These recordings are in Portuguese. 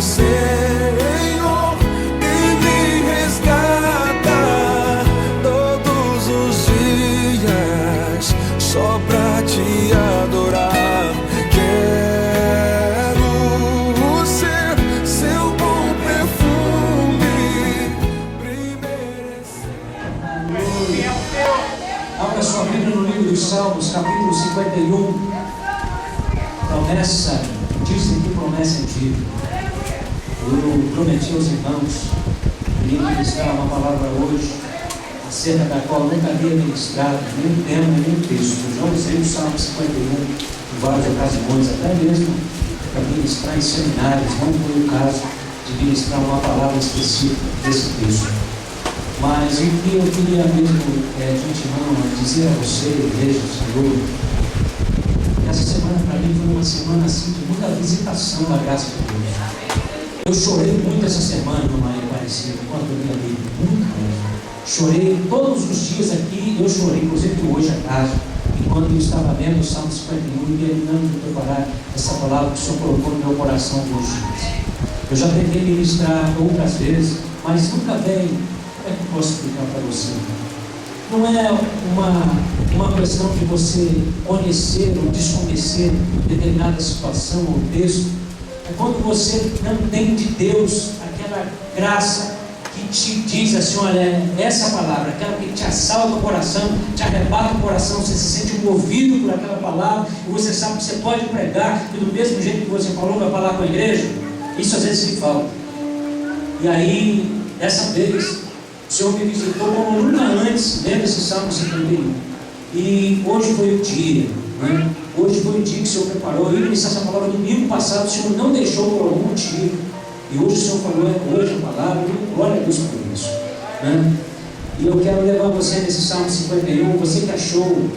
Senhor e me resgata todos os dias, só pra te adorar. Quero ser seu bom perfume, primeiro. Abra sua Bíblia no livro dos Salmos, capítulo 51. Promessa, dizem que promessa antiga. Eu prometi aos irmãos que ia ministrar uma palavra hoje acerca da qual nunca havia ministrado, nem um tema, nem um texto. Eu já usei o Salmo 51 em várias ocasiões, até mesmo para ministrar em seminários. Não foi o caso de ministrar uma palavra específica desse texto. Mas o que eu queria mesmo, de antemão, dizer a você, igreja do Senhor, essa semana para mim foi uma semana assim de muita visitação da graça de Deus. Eu chorei muito essa semana no Maia Aparecida, enquanto eu li a Bíblia, muito mesmo. Chorei todos os dias aqui, eu chorei, inclusive hoje à tarde, enquanto eu estava lendo o Salmo 51 e terminando de preparar essa palavra que o Senhor colocou no meu coração hoje. Eu já tentei ministrar outras vezes, mas nunca veio. Como é que eu posso explicar para você? Não é uma questão de você conhecer ou desconhecer determinada situação ou texto. É quando você não tem de Deus aquela graça que te diz assim, olha, essa palavra, aquela que te assalta o coração, te arrebata o coração, você se sente movido por aquela palavra, e você sabe que você pode pregar, e do mesmo jeito que você falou, vai falar com a igreja. Isso às vezes me falta. E aí, dessa vez, o Senhor me visitou como nunca antes, lendo esse Salmo 51. E hoje foi o dia, né? Hoje foi o dia que o Senhor preparou. Eu ia iniciar essa palavra domingo passado, o Senhor não deixou por algum motivo. E hoje o Senhor falou, hoje a palavra, e glória a Deus por isso, né? E eu quero levar você nesse Salmo 51, você que achou,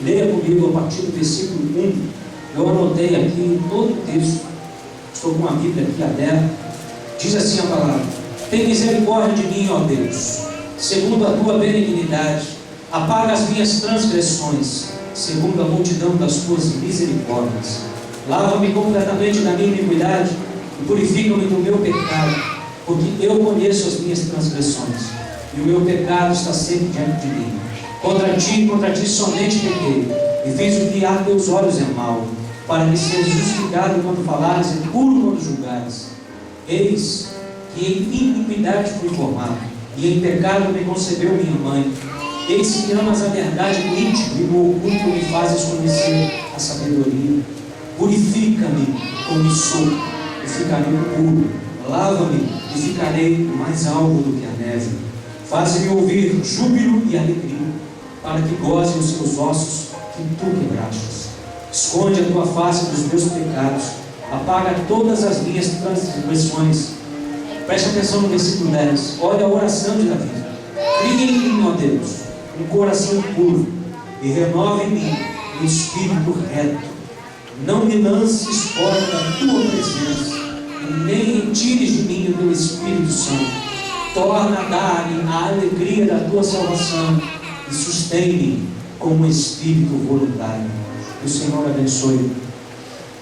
leia comigo a partir do versículo 1. Eu anotei aqui todo o texto, estou com a Bíblia aqui aberta. Diz assim a palavra: tem misericórdia de mim, ó Deus, segundo a tua benignidade, apaga as minhas transgressões, segundo a multidão das tuas misericórdias. Lava-me completamente da minha iniquidade e purifica-me do meu pecado, porque eu conheço as minhas transgressões, e o meu pecado está sempre diante de mim. Contra ti somente pequei, e fiz o que a teus olhos é mal, para que sejas justificado quando falares e puro quando julgares. Eis que em iniquidade fui formado, e em pecado me concebeu minha mãe. Eis que amas a verdade no íntimo, e no oculto me fazes conhecer a sabedoria. Purifica-me como sou, e ficarei puro. Lava-me, e ficarei mais alvo do que a neve. Faze-me ouvir júbilo e alegria, para que goze os seus ossos que tu quebrastes. Esconde a tua face dos meus pecados, apaga todas as minhas transgressões. Preste atenção no versículo 10. Olha a oração de Davi. Cria em mim, ó Deus, um coração puro, e renova em mim um espírito reto. Não me lances fora da tua presença, e nem retires de mim o teu Espírito Santo. Torna a dar-me a alegria da tua salvação, e sustém-me com um espírito voluntário. Que o Senhor abençoe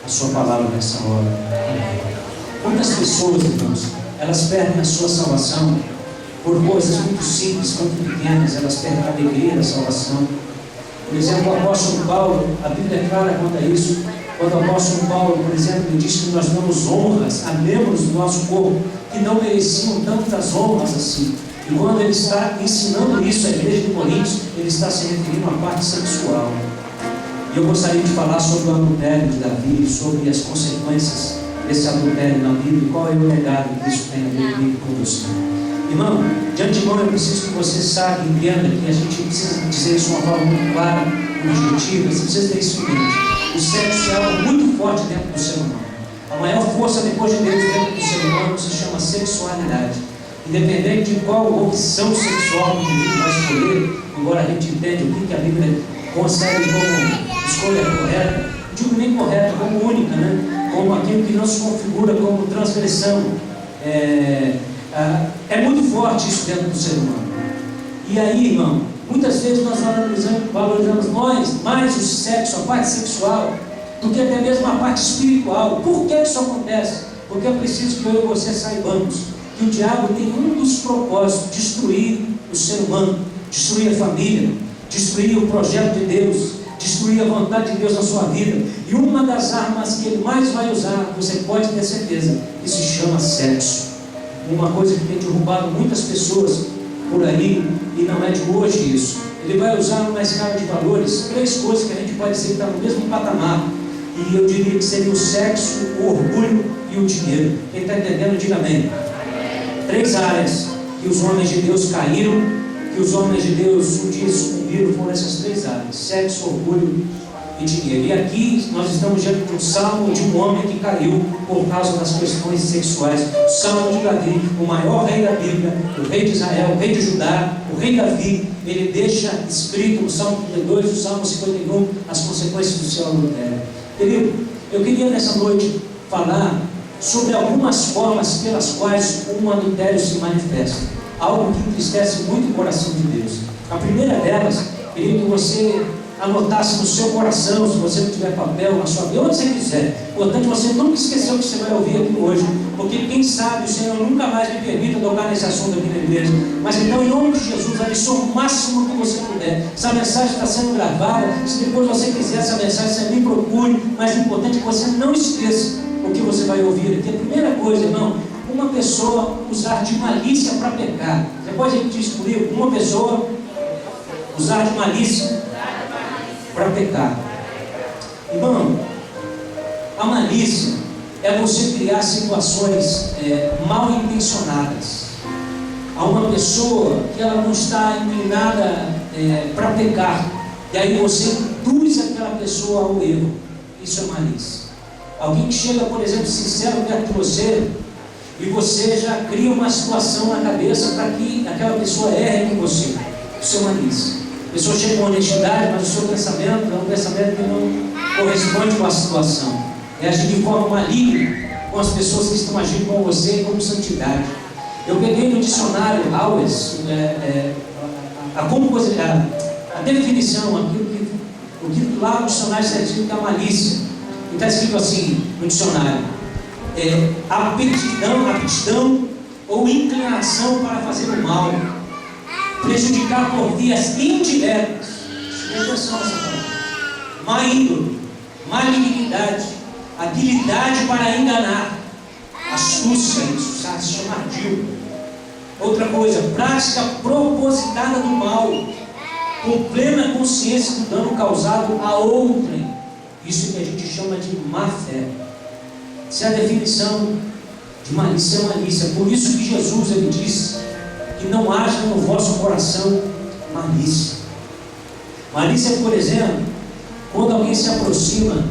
a sua palavra nessa hora. Amém. Quantas pessoas, irmãos, elas perdem a sua salvação por coisas muito simples, muito pequenas. Elas perdem a alegria da salvação. Por exemplo, o apóstolo Paulo, a Bíblia é clara quanto a isso. Quando o apóstolo Paulo, por exemplo, ele diz que nós damos honras a membros do nosso corpo que não mereciam tantas honras assim. E quando ele está ensinando isso à igreja de Coríntios, ele está se referindo à parte sexual. E eu gostaria de falar sobre o adultério de Davi, sobre as consequências desse adultério na Bíblia, e qual é o legado que isso tem a ver comigo com você. Irmão, de antemão eu preciso que você saiba e entenda que a gente precisa dizer isso de uma forma muito clara, objetiva. Você precisa ter isso em mente. O sexo é algo muito forte dentro do ser humano. A maior força depois de Deus dentro do ser humano se chama sexualidade. Independente de qual opção sexual o indivíduo vai escolher, embora a gente entenda o que a Bíblia concebe como escolha correta, não digo nem correta, como única, né? Como aquilo que não se configura como transgressão. É muito forte isso dentro do ser humano. E aí, irmão, muitas vezes nós valorizamos mais o sexo, a parte sexual, do que até mesmo a parte espiritual. Por que isso acontece? Porque é preciso que eu e você saibamos que o diabo tem um dos propósitos: destruir o ser humano, destruir a família, destruir o projeto de Deus, destruir a vontade de Deus na sua vida. E uma das armas que ele mais vai usar, você pode ter certeza, que se chama sexo. Uma coisa que tem derrubado muitas pessoas por aí, e não é de hoje isso. Ele vai usar numa escala de valores 3 coisas que a gente pode dizer que está no mesmo patamar, e eu diria que seria o sexo, o orgulho e o dinheiro. Quem está entendendo, diga amém. 3 áreas que os homens de Deus caíram, que os homens de Deus um dia sucumbiram, foram essas 3 áreas: sexo, orgulho e dinheiro. E aqui nós estamos diante de um salmo de um homem que caiu por causa das questões sexuais. O salmo de Davi, o maior rei da Bíblia, o rei de Israel, o rei de Judá, o rei Davi. Ele deixa escrito no salmo 32, no salmo 51, as consequências do seu adultério. Querido, eu queria nessa noite falar sobre algumas formas pelas quais um adultério se manifesta, algo que entristece muito o coração de Deus. A primeira delas, queria que você anotasse no seu coração, se você não tiver papel, na sua vida, onde você quiser. Importante você nunca esquecer o que você vai ouvir aqui hoje, porque quem sabe o Senhor nunca mais me permita tocar nesse assunto aqui na igreja. Mas então, em nome de Jesus, absorva o máximo que você puder. Essa mensagem está sendo gravada. Se depois você quiser essa mensagem, você me procure. Mas o importante é que você não esqueça o que você vai ouvir aqui. A primeira coisa, irmão, uma pessoa usar de malícia para pecar. Você pode repetir isso comigo? Uma pessoa usar de malícia para pecar. Irmão, a malícia é você criar situações mal intencionadas a uma pessoa que ela não está inclinada para pecar, e aí você induz aquela pessoa ao erro. Isso é malícia. Alguém que chega, por exemplo, sincero perto de você, e você já cria uma situação na cabeça para que aquela pessoa erre com você. Isso é malícia. A pessoa chega com honestidade, mas o seu pensamento é um pensamento que não corresponde com a situação. É agir de forma maligna com as pessoas que estão agindo com você como santidade. Eu peguei no dicionário Howes a definição, o que lá no dicionário está escrito que é a malícia. E está escrito assim no dicionário: aptidão ou inclinação para fazer o mal, prejudicar por vias indiretas. Atenção essa palavra. Má índole, malignidade, habilidade para enganar, astúcia, isso se chama ardil. Outra coisa, prática propositada do mal, com plena consciência do dano causado a outrem. Isso que a gente chama de má fé. Essa é a definição de malícia, é malícia. Por isso que Jesus, ele disse que não haja no vosso coração malícia. Malícia, por exemplo, quando alguém se aproxima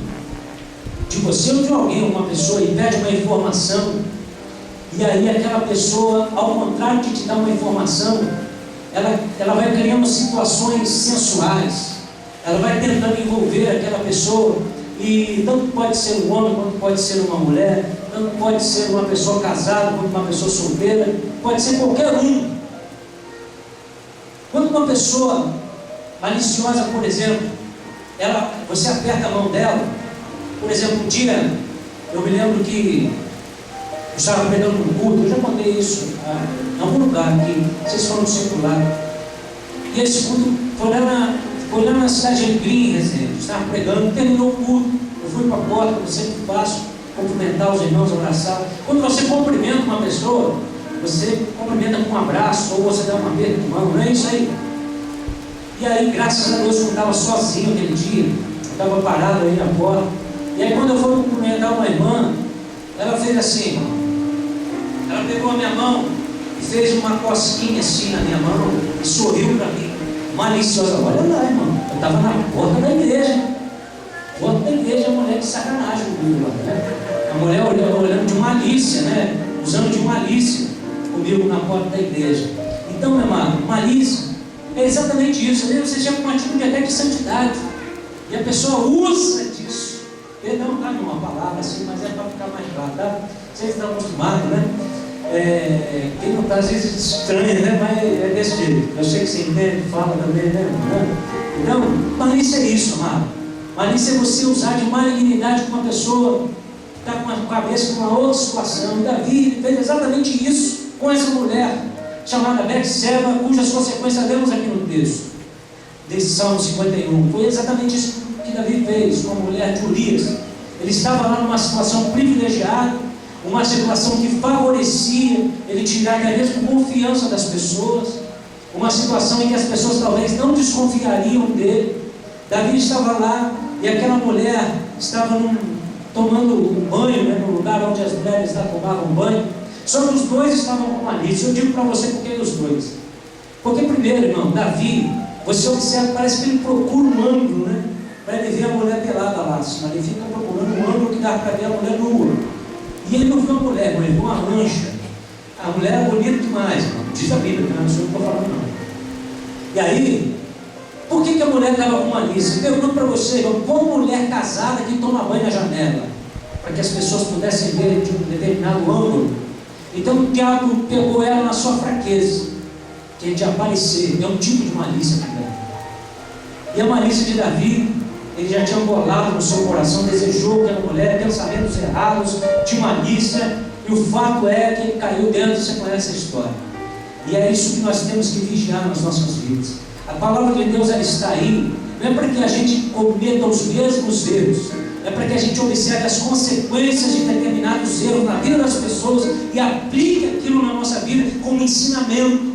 de você ou de alguém, uma pessoa, e pede uma informação, e aí aquela pessoa, ao contrário de te dar uma informação, ela vai criando situações sensuais, ela vai tentando envolver aquela pessoa, e tanto pode ser um homem, quanto pode ser uma mulher, tanto pode ser uma pessoa casada, quanto uma pessoa solteira, pode ser qualquer um. Quando uma pessoa maliciosa, por exemplo, você aperta a mão dela, por exemplo, um dia, eu me lembro que eu estava pregando no culto, eu já contei isso em algum lugar aqui, vocês foram circular, e esse culto foi lá na cidade de Alegria, eu estava pregando, terminou o culto, eu fui para a porta, como sempre faço, cumprimentar os irmãos, abraçar. Quando você cumprimenta uma pessoa, você cumprimenta com um abraço, ou você dá uma aperto de mão, não é isso aí? E aí, graças a Deus, eu estava sozinho aquele dia, eu estava parado aí na porta, e aí quando eu fui cumprimentar uma irmã, ela fez assim, ela pegou a minha mão e fez uma cosquinha assim na minha mão, e sorriu para mim, maliciosa. Olha lá, irmão, eu estava na porta da igreja, a mulher de sacanagem comigo lá, né? A mulher olhando de malícia, né? Usando de malícia comigo na porta da igreja. Então, meu amado, malícia é exatamente isso. Aí você chega com uma atitude até de santidade, e a pessoa usa disso. Perdão, não está numa palavra assim, mas é para ficar mais claro, tá? Vocês estão acostumados, né? Quem não está às vezes estranha, né? Mas é desse jeito. Eu sei que você entende, fala também, né? Então, malícia é isso, amado. Malícia é você usar de malignidade com uma pessoa está com a cabeça numa outra situação. E Davi fez exatamente isso com essa mulher, chamada Betseba, cujas consequências vemos aqui no texto desse Salmo 51. Foi exatamente isso que Davi fez com a mulher de Urias. Ele estava lá numa situação privilegiada, uma situação que favorecia ele tirar até mesmo confiança das pessoas, uma situação em que as pessoas talvez não desconfiariam dele. Davi estava lá e aquela mulher estava tomando um banho, né, no lugar onde as mulheres tomavam banho. Só que os dois estavam com malícia. Eu digo para você por que os dois. Porque primeiro, irmão, Davi, você observa, parece que ele procura um ângulo, né, para ele ver a mulher pelada lá. Ele fica procurando um ângulo que dá para ver a mulher nua. E ele não viu a mulher, ele viu uma mancha. A mulher era bonita demais, irmão. Diz a Bíblia, que não sou eu que estou falando não. E aí, por que a mulher estava com malícia? Eu pergunto para você, irmão, como mulher casada que toma banho na janela, para que as pessoas pudessem ver de um determinado ângulo. Então o diabo pegou ela na sua fraqueza, que é de aparecer. É um tipo de malícia também. E a malícia de Davi, ele já tinha bolado no seu coração, desejou aquela mulher, pensamentos errados, de malícia, e o fato é que ele caiu dentro. Você conhece a história. E é isso que nós temos que vigiar nas nossas vidas. A palavra de Deus, ela está aí, não é para que a gente cometa os mesmos erros, é para que a gente observe as consequências de determinados erros na vida das pessoas e aplique aquilo na nossa vida como ensinamento,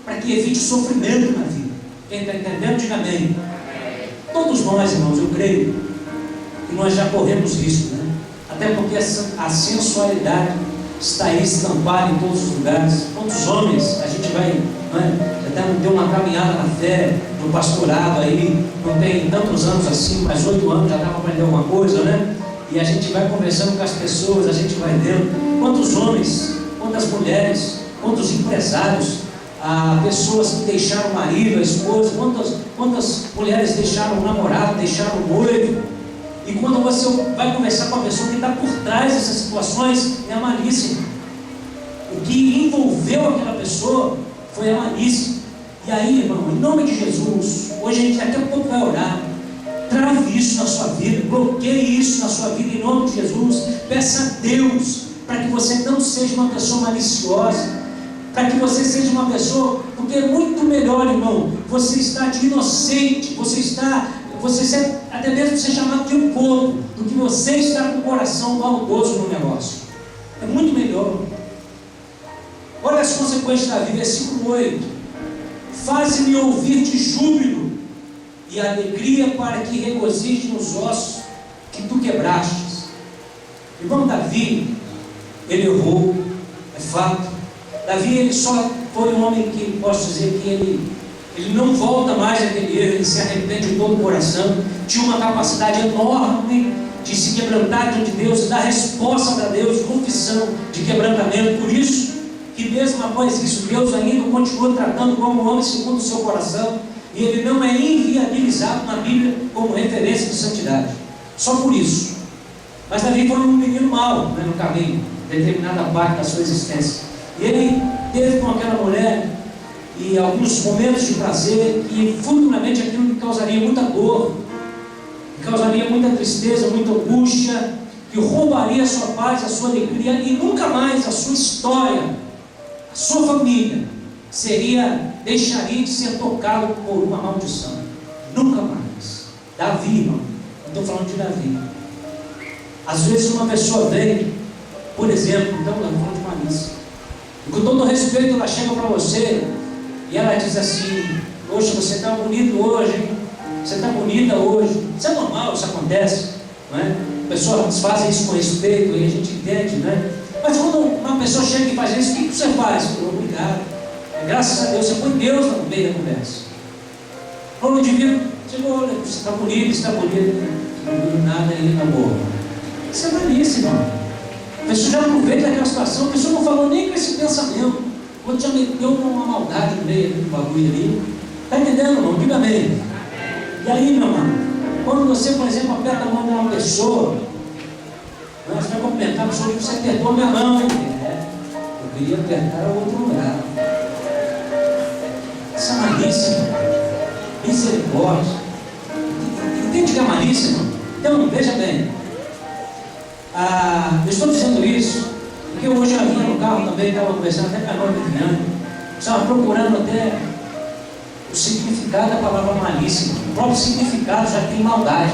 para que evite sofrimento na vida. Quem está entendendo, diga amém. Todos nós, irmãos, eu creio que nós já corremos risco, né? Até porque a sensualidade está aí estampada em todos os lugares. Quantos homens a gente vai, já deu uma caminhada na fé, no pastorado aí, não tem tantos anos assim, mas 8 anos já estava aprendendo alguma coisa, né? E a gente vai conversando com as pessoas, a gente vai vendo quantos homens, quantas mulheres, quantos empresários, pessoas que deixaram o marido, a esposa, quantas mulheres deixaram o namorado, deixaram o noivo. E quando você vai conversar com a pessoa que está por trás dessas situações, é a malícia. O que envolveu aquela pessoa foi a malícia. E aí, irmão, em nome de Jesus, hoje a gente daqui a pouco vai orar. Trave isso na sua vida, bloqueie isso na sua vida em nome de Jesus. Peça a Deus para que você não seja uma pessoa maliciosa, para que você seja uma pessoa, porque é muito melhor, irmão, você estar de inocente, você até mesmo ser chamado de um povo, do que você estar com o coração maldoso no negócio. É muito melhor. Olha as consequências da vida, versículo 8: faze-me ouvir de júbilo e alegria, para que regozije nos ossos que tu quebrastes. Irmão, Davi, ele errou, é fato. Davi, ele só foi um homem que, posso dizer que ele não volta mais àquele erro, ele se arrepende de todo o coração. Tinha uma capacidade enorme de se quebrantar diante de Deus, dar resposta a Deus, confissão de quebrantamento. Por isso que mesmo após isso, Deus ainda continua tratando como um homem segundo o seu coração, e ele não é inviabilizado na Bíblia como referência de santidade, só por isso. Mas Davi foi um menino mau, né, no caminho, determinada parte da sua existência, e ele teve com aquela mulher e alguns momentos de prazer, e futuramente aquilo lhe causaria muita dor, causaria muita tristeza, muita angústia, que roubaria a sua paz, a sua alegria, e nunca mais a sua história, a sua família deixaria de ser tocado por uma maldição. Nunca mais. Davi, irmão, eu estou falando de Davi. Às vezes uma pessoa vem, por exemplo, então eu estou falando de malícia, e com todo respeito ela chega para você e ela diz assim: poxa, você está bonito hoje, hein? Você está bonita hoje. Isso é normal, isso acontece, não é? Pessoas fazem isso com respeito e a gente entende, né? Mas quando uma pessoa chega e faz isso, o que você faz? Obrigado. Graças a Deus, você põe Deus no meio da conversa. Quando o indivíduo chegou, olha, você está bonito, está bonito, não nada aí na boa. Isso é malícia, irmão. A pessoa já aproveita daquela situação, a pessoa não falou nem com esse pensamento, quando já meteu uma maldade no meio do bagulho ali. Está entendendo, irmão? Diga amém. E aí, meu irmão, quando você, por exemplo, aperta a mão de uma pessoa, você vai cumprimentar a pessoa que você apertou a minha mão, hein? Eu queria apertar a outro lugar. Isso é malícia, misericórdia. Entende que é malícia, irmão? Então, veja bem, Eu estou dizendo isso porque hoje eu vinha no carro também, estava conversando até com a noiva Adriana, estava procurando até o significado da palavra malícia. O próprio significado já tem maldade,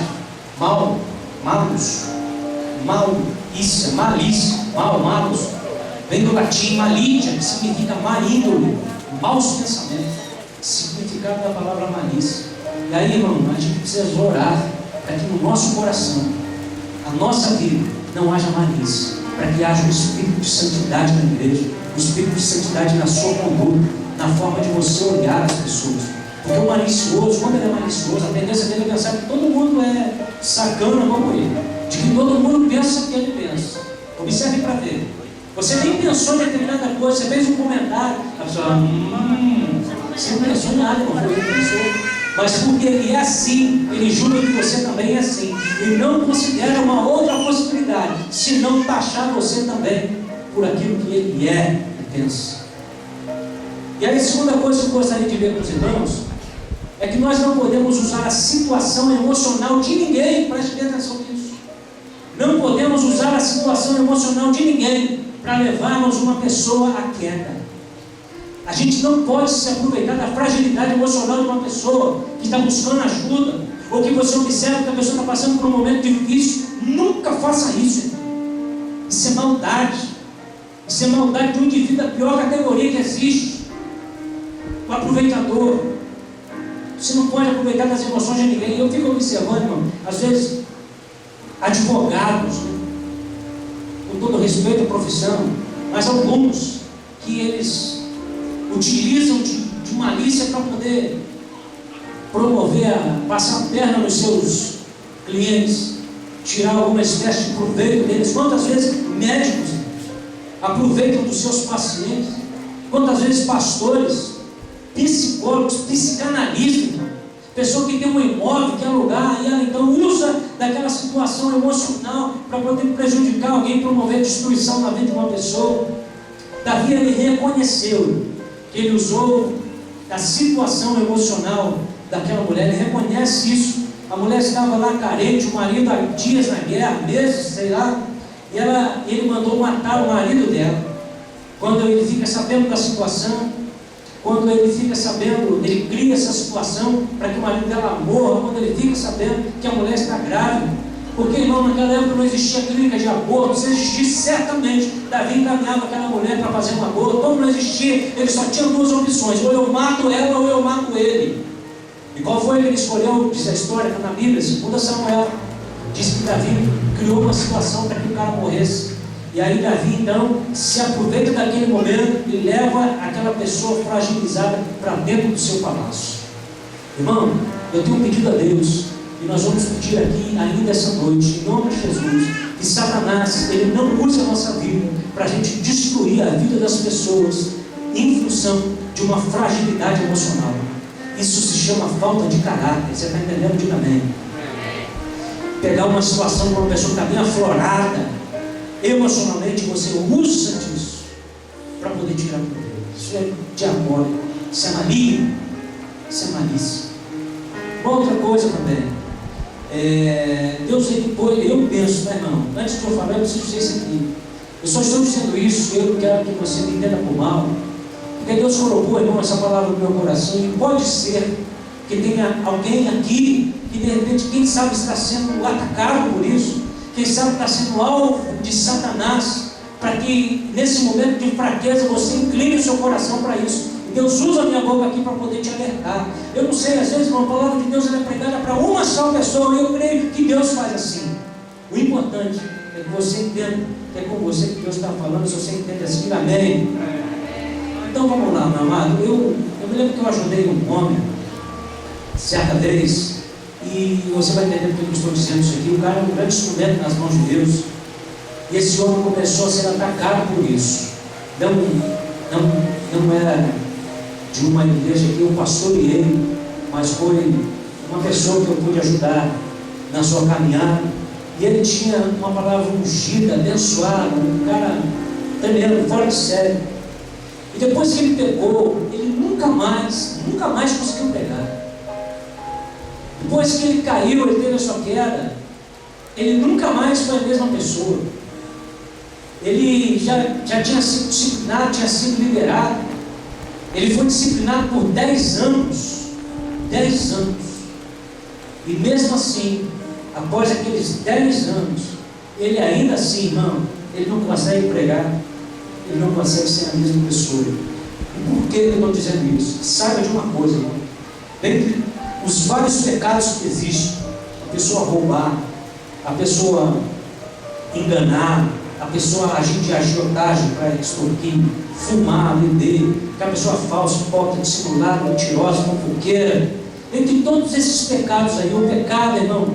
malus, malícia, malus, vem do latim malitia, que significa má índole, maus pensamentos, significado da palavra malícia. E aí, irmão, a gente precisa orar para que no nosso coração, a nossa vida, não haja malícia, para que haja um espírito de santidade na igreja, um espírito de santidade na sua conduta, na forma de você olhar as pessoas. Porque o malicioso, quando ele é malicioso, a tendência dele é pensar que todo mundo é sacana como ele, de que todo mundo pensa o que ele pensa. Observe para ver. Você nem pensou em determinada coisa, você fez um comentário, a pessoa, você não pensou em nada, não foi ele que pensou. Mas porque ele é assim, ele julga que você também é assim, e não considera uma outra possibilidade, senão taxar você também por aquilo que ele é e pensa. E aí a segunda coisa que eu gostaria de ver com os irmãos, é que nós não podemos usar a situação emocional de ninguém, preste bem atenção nisso. Não podemos usar a situação emocional de ninguém para levarmos uma pessoa à queda. A gente não pode se aproveitar da fragilidade emocional de uma pessoa que está buscando ajuda, ou que você observa que a pessoa está passando por um momento difícil. Nunca faça isso, irmão. Isso é maldade. Isso é maldade de um indivíduo da pior categoria que existe. O aproveitador. Você não pode aproveitar das emoções de ninguém. Eu fico observando, irmão, às vezes, advogados, com todo respeito à profissão, mas alguns que eles utilizam de malícia para poder promover, passar a perna nos seus clientes, tirar alguma espécie de proveito deles. Quantas vezes médicos aproveitam dos seus pacientes? Quantas vezes pastores, psicólogos, psicanalistas, pessoa que tem um imóvel, quer alugar, e ela então usa daquela situação emocional para poder prejudicar alguém, promover destruição na vida de uma pessoa. Davi, ele reconheceu que ele usou da situação emocional daquela mulher, ele reconhece isso. A mulher estava lá carente, o marido há dias na guerra, meses, sei lá, e ele mandou matar o marido dela. Quando ele fica sabendo da situação, quando ele fica sabendo, ele cria essa situação para que o marido dela morra, quando ele fica sabendo que a mulher está grávida. Porque, irmão, naquela época não existia clínica de aborto. Se existisse, certamente Davi encaminhava aquela mulher para fazer um aborto. Como não existia, ele só tinha duas opções: ou eu mato ela ou eu mato ele. E qual foi que ele escolheu? Diz a história, está na Bíblia, 2 Samuel. Diz que Davi criou uma situação para que o cara morresse. E aí Davi então se aproveita daquele momento e leva aquela pessoa fragilizada para dentro do seu palácio. Irmão, eu tenho um pedido a Deus, e nós vamos pedir aqui ainda essa noite, em nome de Jesus, que Satanás, ele não use a nossa vida para a gente destruir a vida das pessoas em função de uma fragilidade emocional. Isso se chama falta de caráter. Você está entendendo? Diga amém. Pegar uma situação com uma pessoa que está bem aflorada emocionalmente, você usa disso para poder tirar poder. Isso é diabólico, isso é maligno, isso é malícia. Uma outra coisa também, Deus, ele põe, eu penso, né, irmão, antes de eu falar, eu preciso dizer isso aqui. Eu só estou dizendo isso, eu não quero que você me entenda por mal, porque Deus colocou, irmão, essa palavra no meu coração, e pode ser que tenha alguém aqui que de repente, quem sabe, está sendo atacado por isso, quem sabe está sendo alvo de Satanás, para que nesse momento de fraqueza você incline o seu coração para isso. Deus usa a minha boca aqui para poder te alertar. Eu não sei, às vezes uma palavra de Deus é pregada para uma só pessoa, e eu creio que Deus faz assim. O importante é que você entenda que é com você que Deus está falando. Se você entende assim, amém. Então vamos lá, meu amado. Eu me lembro que eu ajudei um homem certa vez, e você vai entender porque eu estou dizendo isso aqui. O cara é um grande instrumento nas mãos de Deus, e esse homem começou a ser atacado por isso. Não era de uma igreja que eu pastoreei, mas foi uma pessoa que eu pude ajudar na sua caminhada, e ele tinha uma palavra ungida, abençoada, um cara tremendo, fora de série. E depois que ele pegou, ele nunca mais conseguiu pegar. Depois que ele caiu, ele teve a sua queda, ele nunca mais foi a mesma pessoa. Ele já tinha sido disciplinado, tinha sido liberado. Ele foi disciplinado por 10 anos. 10 anos. E mesmo assim, após aqueles 10 anos, ele ainda assim, irmão, ele não consegue pregar, ele não consegue ser a mesma pessoa. E por que eu estou dizendo isso? Saiba de uma coisa, irmão. Dentre os vários pecados que existem, a pessoa roubar, a pessoa enganar, a pessoa agir de agiotagem para extorquir, fumar, beber, que a pessoa falsa, hipócrita, dissimulada, mentirosa, fofoqueira. Entre todos esses pecados aí, o pecado, irmão,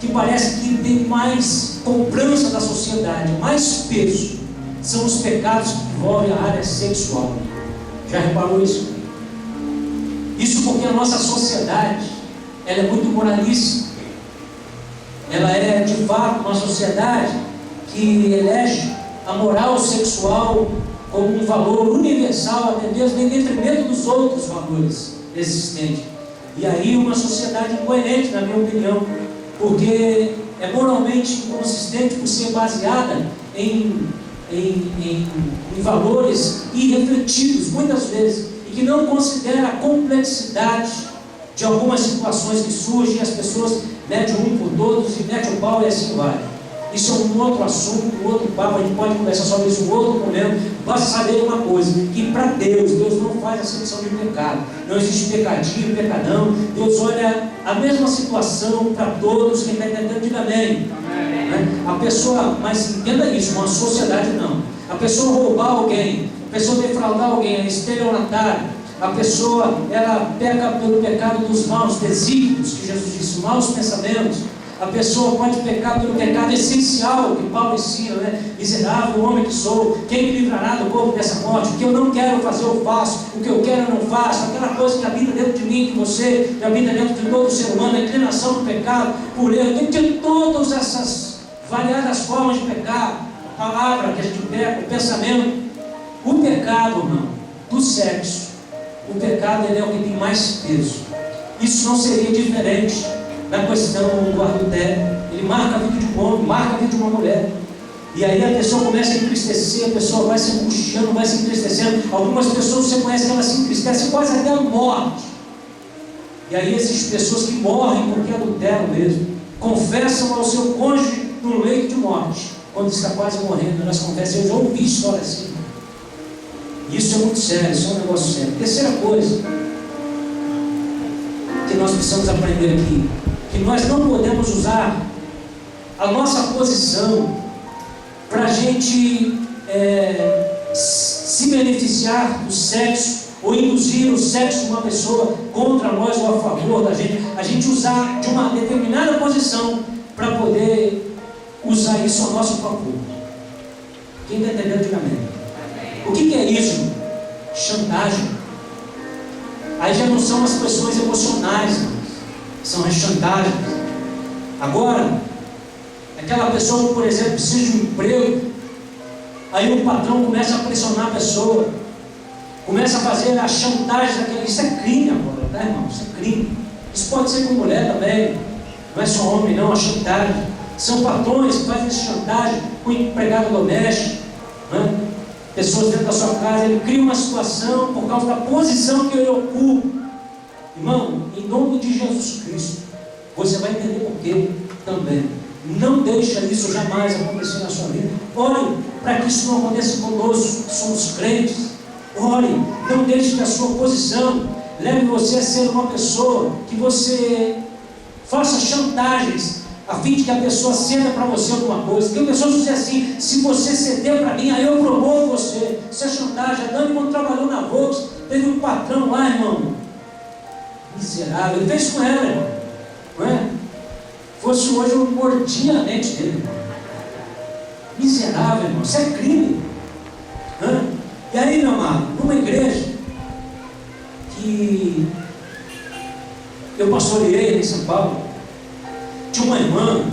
que parece que tem mais cobrança da sociedade, mais peso, são os pecados que envolvem a área sexual. Já reparou isso? Isso porque a nossa sociedade, ela é muito moralista. Ela é, de fato, uma sociedade que elege a moral sexual como um valor universal, até mesmo em detrimento dos outros valores existentes. E aí uma sociedade incoerente, na minha opinião, porque é moralmente inconsistente por ser baseada em valores irrefletidos, muitas vezes, e que não considera a complexidade de algumas situações que surgem e as pessoas metem um por todos e metem o pau e assim vai. Isso é um outro assunto, um outro papo, a gente pode conversar sobre isso em um outro momento. Basta saber uma coisa, que para Deus não faz acepção de pecado. Não existe pecadinho, pecadão. Deus olha a mesma situação para todos. Quem está entendendo, diga amém. Amém. A pessoa, mas entenda isso, uma sociedade não. A pessoa roubar alguém, a pessoa defraudar alguém, é estelionatário. A pessoa, ela peca pelo pecado dos maus desígnios, que Jesus disse, maus pensamentos. A pessoa pode pecar pelo pecado essencial que Paulo ensina, né? Miserável homem que sou, quem me livrará do corpo dessa morte? O que eu não quero fazer eu faço, o que eu quero eu não faço. Aquela coisa que habita dentro de mim, de você, que habita dentro de todo ser humano, a inclinação do pecado, por erro. Tem todas essas variadas formas de pecar, a palavra que a gente peca, o pensamento. O pecado, irmão, do sexo, o pecado ele é o que tem mais peso. Isso não seria diferente na questão do adultério. Ele marca a vida de um homem, marca a vida de uma mulher. E aí a pessoa começa a entristecer, a pessoa vai se angustiando, vai se entristecendo. Algumas pessoas você conhece que elas se entristecem quase até a morte. E aí existem pessoas que morrem porque adulteram mesmo. Confessam ao seu cônjuge no leito de morte. Quando está quase morrendo, elas confessam. Eu já ouvi história assim. Isso é muito sério, isso é um negócio sério. Terceira coisa que nós precisamos aprender aqui, que nós não podemos usar a nossa posição para a gente se beneficiar do sexo ou induzir o sexo de uma pessoa contra nós ou a favor da gente. A gente usar de uma determinada posição para poder usar isso a nosso favor. Quem está entendendo, diga amém. O que é isso? Chantagem. Aí já não são as questões emocionais, são as chantagens. Agora, aquela pessoa que, por exemplo, precisa de um emprego, aí o patrão começa a pressionar a pessoa, começa a fazer a chantagem daquela. Isso é crime agora, tá, irmão? Isso é crime. Isso pode ser com mulher também, não é só homem, não, a chantagem. São patrões que fazem essa chantagem com empregado doméstico, né? Pessoas dentro da sua casa, ele cria uma situação por causa da posição que ele ocupa. Irmão, em nome de Jesus Cristo, você vai entender por quê também. Não deixa isso jamais acontecer na sua vida. Ore para que isso não aconteça conosco, que somos crentes. Ore, não deixe que a sua posição leve você a ser uma pessoa que você faça chantagens a fim de que a pessoa ceda para você alguma coisa. Que a pessoa diz assim: se você ceder para mim, aí eu promovo você. Isso é chantagem. A Dani, quando trabalhou na Volks, teve um patrão lá, irmão, miserável. Ele fez com ela, irmão, não é? Fosse hoje, eu mordia a mente dele. Miserável, irmão. Isso é crime. E aí, meu amado, numa igreja que eu pastoreei em São Paulo, tinha uma irmã,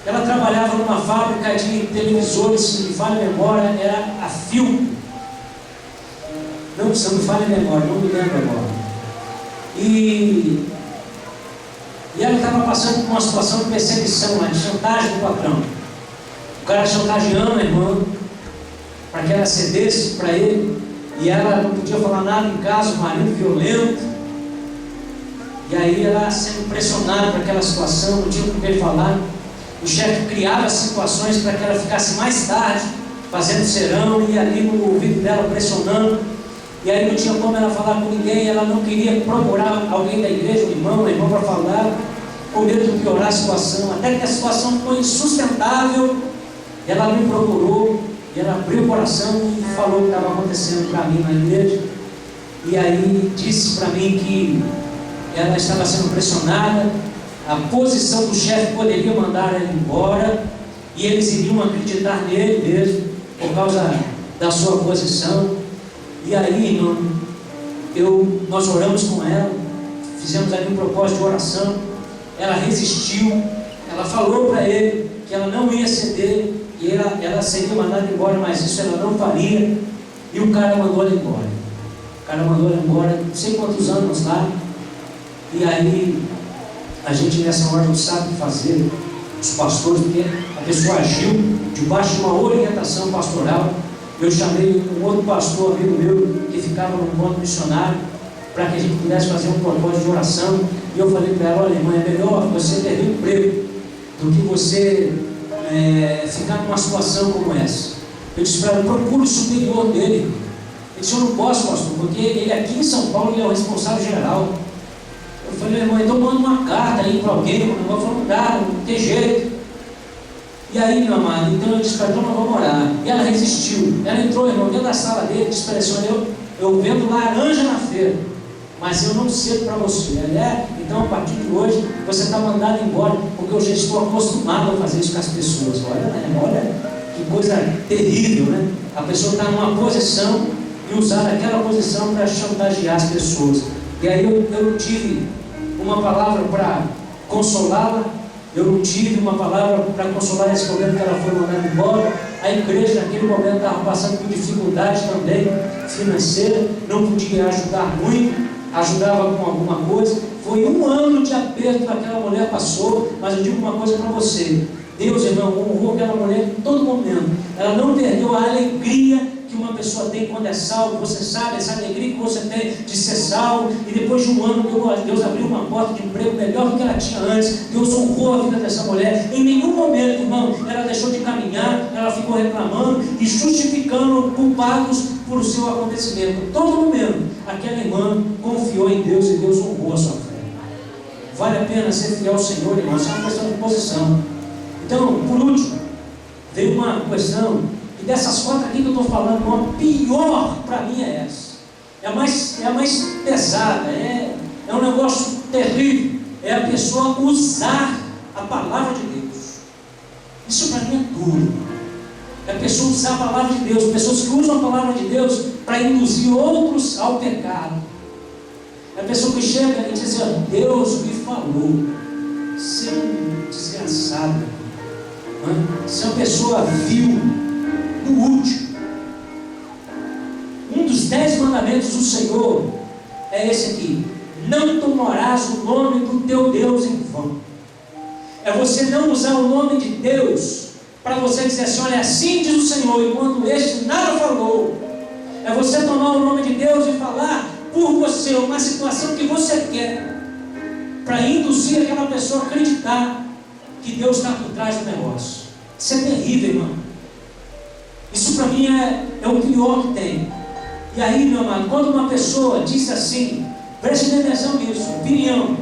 ela trabalhava numa fábrica de televisores, se me falha a memória, era a Philco. Não, se não me falha a memória, não me lembro agora. E E ela estava passando por uma situação de perseguição, de chantagem do patrão. O cara chantageando a irmã para que ela cedesse para ele, e ela não podia falar nada em casa, o marido violento. E aí ela sendo pressionada por aquela situação, não tinha com quem falar. O chefe criava situações para que ela ficasse mais tarde fazendo serão, e ali no ouvido dela pressionando. E aí não tinha como ela falar com ninguém, ela não queria procurar alguém da igreja, um irmão para falar, com medo de piorar a situação, até que a situação foi insustentável. Ela me procurou, e ela abriu o coração e falou o que estava acontecendo para mim na igreja. E aí disse para mim que ela estava sendo pressionada, a posição do chefe poderia mandar ela embora, e eles iriam acreditar nele mesmo, por causa da sua posição. E aí, irmão, nós oramos com ela, fizemos ali um propósito de oração. Ela resistiu, ela falou para ele que ela não ia ceder, e ela seria mandada embora, mas isso ela não faria. E o cara mandou ela embora. O cara mandou ela embora, não sei quantos anos lá. E aí, a gente nessa hora não sabe o que fazer, os pastores, porque a pessoa agiu debaixo de uma orientação pastoral. Eu chamei um outro pastor, amigo meu, que ficava no ponto missionário, para que a gente pudesse fazer um propósito de oração. E eu falei para ela: olha, irmã, é melhor você perder o emprego do que você ficar numa situação como essa. Eu disse para ela: procure o superior dele. Ele disse: eu não posso, pastor, porque ele aqui em São Paulo ele é o responsável geral. Eu falei: irmã, então manda uma carta aí para alguém. Ela falou: não dá, não tem jeito. E aí, meu amado, então eu disse para ela: nós vamos orar. E ela resistiu. Ela entrou, irmão, dentro da sala dele, disse para ele: eu vendo laranja na feira, mas eu não cedo para você. Ela: então a partir de hoje você está mandado embora, porque eu já estou acostumado a fazer isso com as pessoas. Olha que coisa terrível, né? A pessoa está numa posição e usar aquela posição para chantagear as pessoas. E aí eu não tive uma palavra para consolá-la. Eu não tive uma palavra para consolar esse momento que ela foi mandada embora. A igreja naquele momento estava passando por dificuldade também financeira, não podia ajudar muito, ajudava com alguma coisa. Foi 1 ano de aperto que aquela mulher passou, mas eu digo uma coisa para você: Deus, irmão, honrou aquela mulher em todo momento. Ela não perdeu a alegria que uma pessoa tem quando é salvo. Você sabe essa alegria que você tem de ser salvo, e depois de 1 ano Deus abriu uma porta de emprego melhor do que ela tinha antes. Deus honrou a vida dessa mulher. Em nenhum momento, irmão, ela deixou de caminhar, ela ficou reclamando e justificando culpados por o seu acontecimento. Em todo momento, aquela irmã confiou em Deus, e Deus honrou a sua fé. Vale a pena ser fiel ao Senhor, irmão. Isso é uma questão de posição. Então, por último, veio uma questão. E dessas 4 aqui que eu estou falando, a pior para mim é essa. É a mais pesada, é um negócio terrível. É a pessoa usar a palavra de Deus. Isso para mim é duro. É a pessoa usar a palavra de Deus. Pessoas que usam a palavra de Deus para induzir outros ao pecado. É a pessoa que chega e diz assim: Deus me falou. Você é um desgraçado. Você é uma pessoa vil. No último, um dos 10 mandamentos do Senhor é esse aqui: não tomarás o nome do teu Deus em vão. É você não usar o nome de Deus para você dizer assim: olha, assim diz o Senhor, e quando este nada falou. É você tomar o nome de Deus e falar por você uma situação que você quer, para induzir aquela pessoa a acreditar que Deus está por trás do negócio. Isso é terrível, irmão. Isso para mim é o pior que tem. E aí, meu amado, quando uma pessoa diz assim, preste atenção nisso, opinião.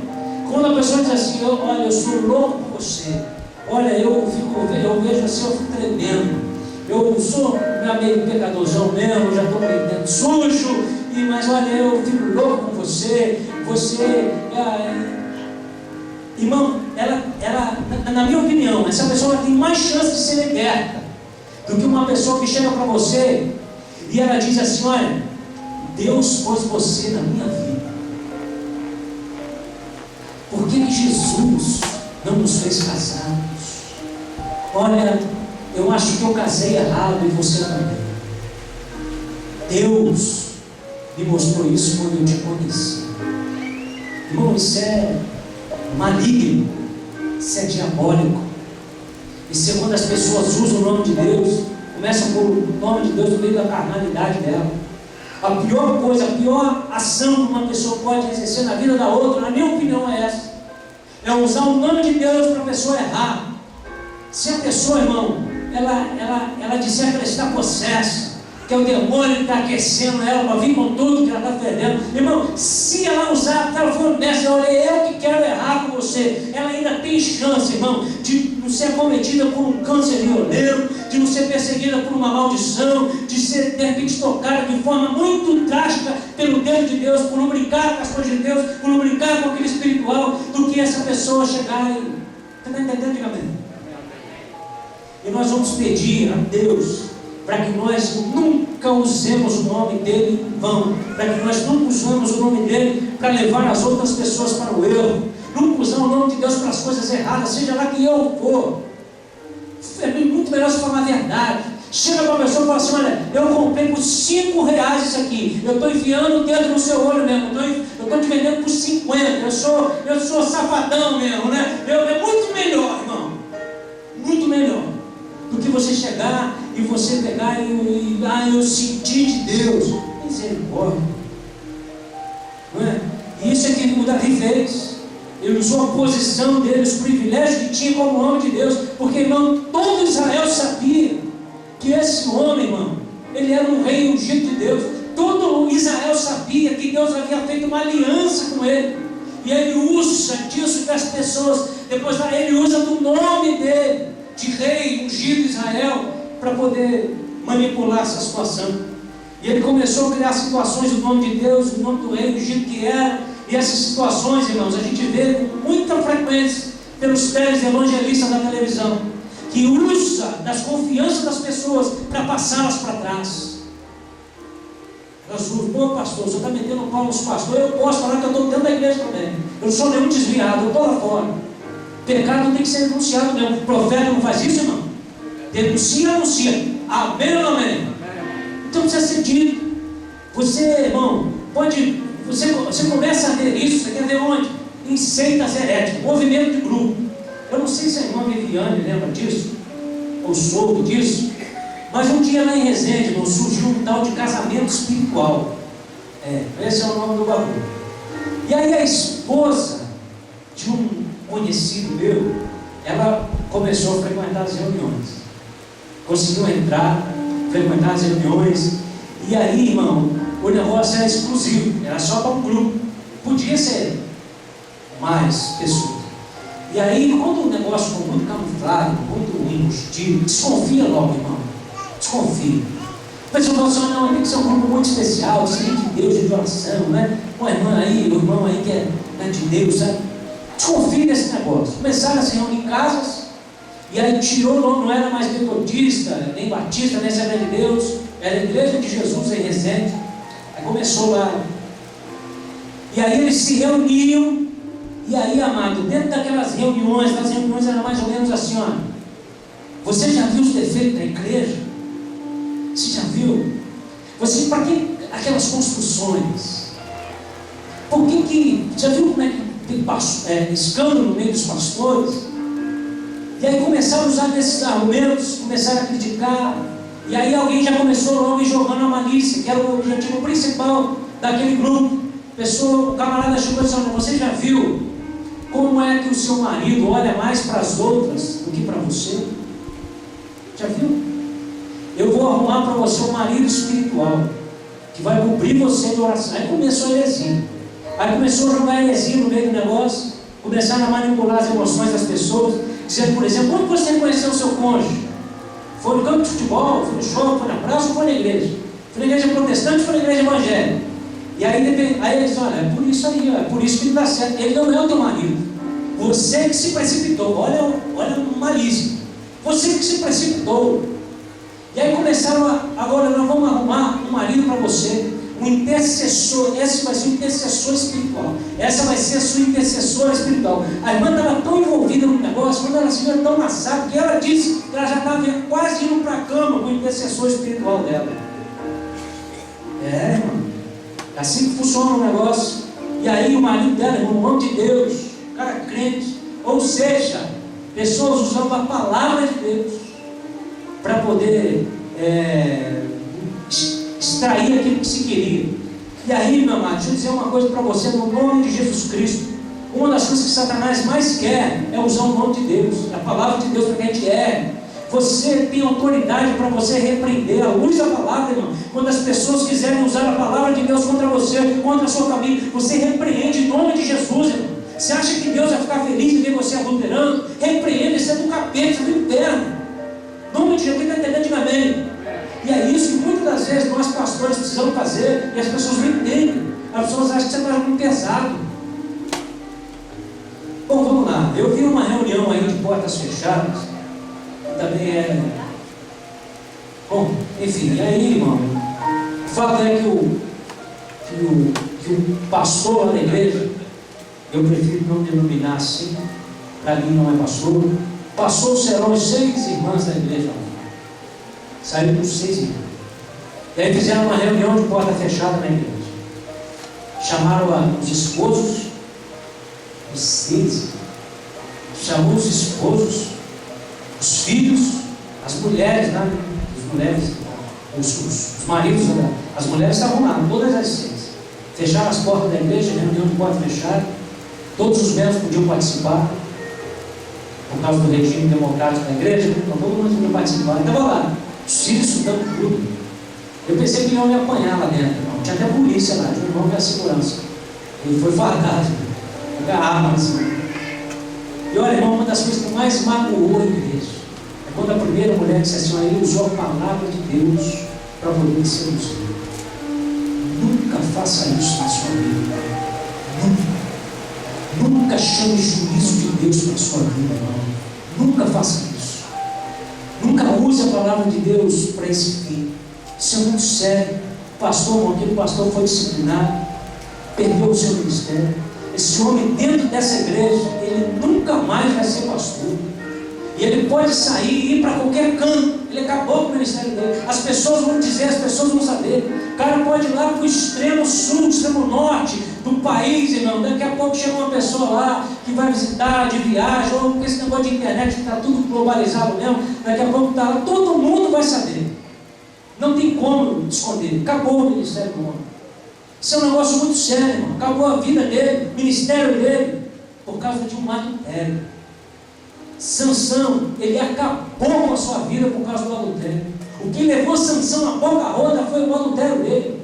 Quando a pessoa diz assim: olha, eu sou louco por você, olha, eu vejo assim, eu fico tremendo, eu sou meio pecadorzão mesmo, já estou meio sujo, mas olha, eu fico louco com você, irmão, ela, na minha opinião, essa pessoa tem mais chance de ser liberta do que uma pessoa que chega para você e ela diz assim: olha, Deus pôs você na minha vida. Por que Jesus não nos fez casados? Olha, eu acho que eu casei errado e você também. Deus me mostrou isso quando eu te conheci. Irmão, isso é maligno, isso é diabólico. Isso é quando as pessoas usam o nome de Deus, começam por o nome de Deus no meio da carnalidade dela. A pior coisa, a pior ação que uma pessoa pode exercer na vida da outra, na minha opinião, é essa: é usar o nome de Deus para a pessoa errar. Se a pessoa, irmão, ela disser que ela está possessa, que é o demônio que está aquecendo ela para vir com tudo que ela está perdendo, irmão, se ela usar, se ela for nessa, olha, eu que quero errar com você, ela ainda tem chance, irmão, de não ser acometida por um câncer violento, de não ser perseguida por uma maldição, de ser de repente tocada de forma muito drástica pelo dedo de Deus, por não brincar com as coisas de Deus, por não brincar com aquele espiritual, do que essa pessoa chegar e... Você está entendendo? Diga amém. E nós vamos pedir a Deus para que nós nunca usemos o nome dele em vão, para que nós nunca usemos o nome dele para levar as outras pessoas para o erro, nunca usar o nome de Deus para as coisas erradas, seja lá que eu for. É muito melhor você falar a verdade. Chega para a pessoa e fala assim: olha, eu comprei por R$5 isso aqui, eu estou enfiando o dedo no seu olho mesmo, eu estou te vendendo por 50, eu sou safadão mesmo, né? É muito melhor, irmão, muito melhor do que você chegar e você pegar eu senti de Deus. Misericórdia, não é? E isso é que o Davi fez. Ele usou a posição dele, os privilégios que tinha como homem de Deus, porque, irmão, todo Israel sabia que esse homem, irmão, ele era um rei ungido de Deus. Todo Israel sabia que Deus havia feito uma aliança com ele, e ele usa disso das pessoas, depois ele usa do nome dele, de rei ungido de Israel, para poder manipular essa situação. E ele começou a criar situações do nome de Deus, do nome do rei ungido que era. E essas situações, irmãos, a gente vê com muita frequência pelos evangelistas da televisão, que usa das confianças das pessoas para passá-las para trás. Elas usam: pô, pastor, você está metendo o pau nos pastores, eu posso falar que eu estou dentro da igreja também, eu não sou nenhum desviado, eu estou lá fora. Pecado tem que ser denunciado mesmo. O profeta não faz isso, irmão? Denuncia, anuncia. Amém ou não amém? Então precisa ser dito. Você, irmão, pode... Você começa a ver isso, você quer ver onde? Em seitas heréticas, movimento de grupo. Eu não sei se a irmã Viviane lembra disso, ou soube disso, mas um dia lá em Resende, irmão, surgiu um tal de casamento espiritual. Esse é o nome do bagulho. E aí a esposa de um conhecido meu, ela começou a frequentar as reuniões. Conseguiu entrar, frequentar as reuniões, e aí, irmão, o negócio era exclusivo, era só para um grupo, podia ser mais pessoas. E aí, quando o negócio ficou muito camuflado, muito embutido, desconfia logo, irmão, desconfia. Mas o nosso não, tem que ser um grupo muito especial, de Deus, de oração, né? Uma irmã aí, o irmão aí que é de Deus, sabe? Desconfia desse negócio. Começaram a se reunir em casas, e aí tirou o nome, não era mais metodista, nem batista, nem Assembleia de Deus, era a Igreja de Jesus em Resende. Aí começou lá, e aí eles se reuniam, e aí, amado, dentro daquelas reuniões, as reuniões eram mais ou menos assim, ó: você já viu os defeitos da igreja? Você já viu? Você, para que aquelas construções? Por que já viu como é que tem escândalo no meio dos pastores? E aí começaram a usar desses argumentos, começaram a criticar, e aí alguém já começou logo jogando a malícia, que era o objetivo principal daquele grupo. O camarada chegou e disse: você já viu como é que o seu marido olha mais para as outras do que para você? Já viu? Eu vou arrumar para você um marido espiritual, que vai cobrir você de oração. Aí começou a heresia. Aí começou a jogar heresia no meio do negócio, começaram a manipular as emoções das pessoas, dizendo, por exemplo: onde você conheceu o seu cônjuge? Foi no campo de futebol, foi no shopping, foi na praça ou foi na igreja? Foi na igreja protestante ou foi na igreja evangélica? E aí ele diz: olha, é por isso aí, é por isso que ele dá certo. Ele não é o teu marido. Você que se precipitou. Olha o malícia. Você que se precipitou. E aí começaram agora nós vamos arrumar um marido para você, um intercessor. Esse vai ser um intercessor espiritual. Essa vai ser a sua intercessora espiritual. A irmã estava tão envolvida no negócio, quando ela se viu tão amassada, que ela disse que ela já estava quase indo para a cama com o intercessor espiritual dela. Irmão, é assim que funciona o negócio. E aí o marido dela, irmão, um homem de Deus, cara crente. Ou seja, pessoas usando a palavra de Deus para poder extrair aquilo que se queria. E aí, meu amado, deixa eu dizer uma coisa para você, no nome de Jesus Cristo. Uma das coisas que Satanás mais quer é usar o nome de Deus, a palavra de Deus, para que a gente erre. Você tem autoridade para você repreender, à luz da palavra, irmão. Quando as pessoas quiserem usar a palavra de Deus contra você, contra a sua família, você repreende em nome de Jesus, irmão. Você acha que Deus vai ficar feliz de ver você adulterando? Repreenda, isso é do capeta, isso é do inferno. Em nome de Jesus, quem está entendendo, diga amém. E é isso que muitas das vezes nós pastores precisamos fazer, e as pessoas não entendem. As pessoas acham que você está muito pesado. Bom, vamos lá. Eu vi uma reunião aí de portas fechadas, que também bom, enfim, e aí, irmão, o fato é que o pastor lá da igreja, eu prefiro não denominar assim, para mim não é pastor. Pastor serão 6 irmãs da igreja. Saíram com 6 irmãos. E aí fizeram uma reunião de porta fechada na igreja. Chamaram os esposos, os 6, chamou os esposos, os filhos, as mulheres, né? As mulheres, os maridos, as mulheres estavam lá, todas as 6. Fecharam as portas da igreja, reunião de porta fechada. Todos os membros podiam participar, por causa do regime democrático da igreja, então todo mundo podia participar. Estava lá, os filhos estudando tudo. Eu pensei que iam me apanhar lá dentro, não. Tinha até polícia lá, tinha um irmão que era segurança. Ele foi fardado, com a arma assim. E olha, irmão, uma das coisas que mais magoou a igreja é quando a primeira mulher disse assim: ele usou a palavra de Deus para poder ser usado. Nunca faça isso na sua vida. Nunca chame juízo de Deus para a sua vida, irmão. Nunca faça isso. Nunca use a palavra de Deus para esse fim. Isso é muito sério. O pastor, aquele pastor foi disciplinado, perdeu o seu ministério. Esse homem dentro dessa igreja, ele nunca mais vai ser pastor. E ele pode sair e ir para qualquer canto. Ele acabou com o ministério dele. As pessoas vão dizer, as pessoas vão saber. O cara pode ir lá para o extremo sul, extremo norte do país, irmão. Daqui a pouco chega uma pessoa lá que vai visitar de viagem, ou com esse negócio de internet que está tudo globalizado mesmo. Daqui a pouco está lá, todo mundo vai saber. Não tem como esconder. Acabou o ministério do homem. Isso é um negócio muito sério, irmão. Acabou a vida dele, o ministério dele, por causa de um adultério. Sansão, ele acabou com a sua vida por causa do adultério. O que levou Sansão à bancarrota foi o adultério dele.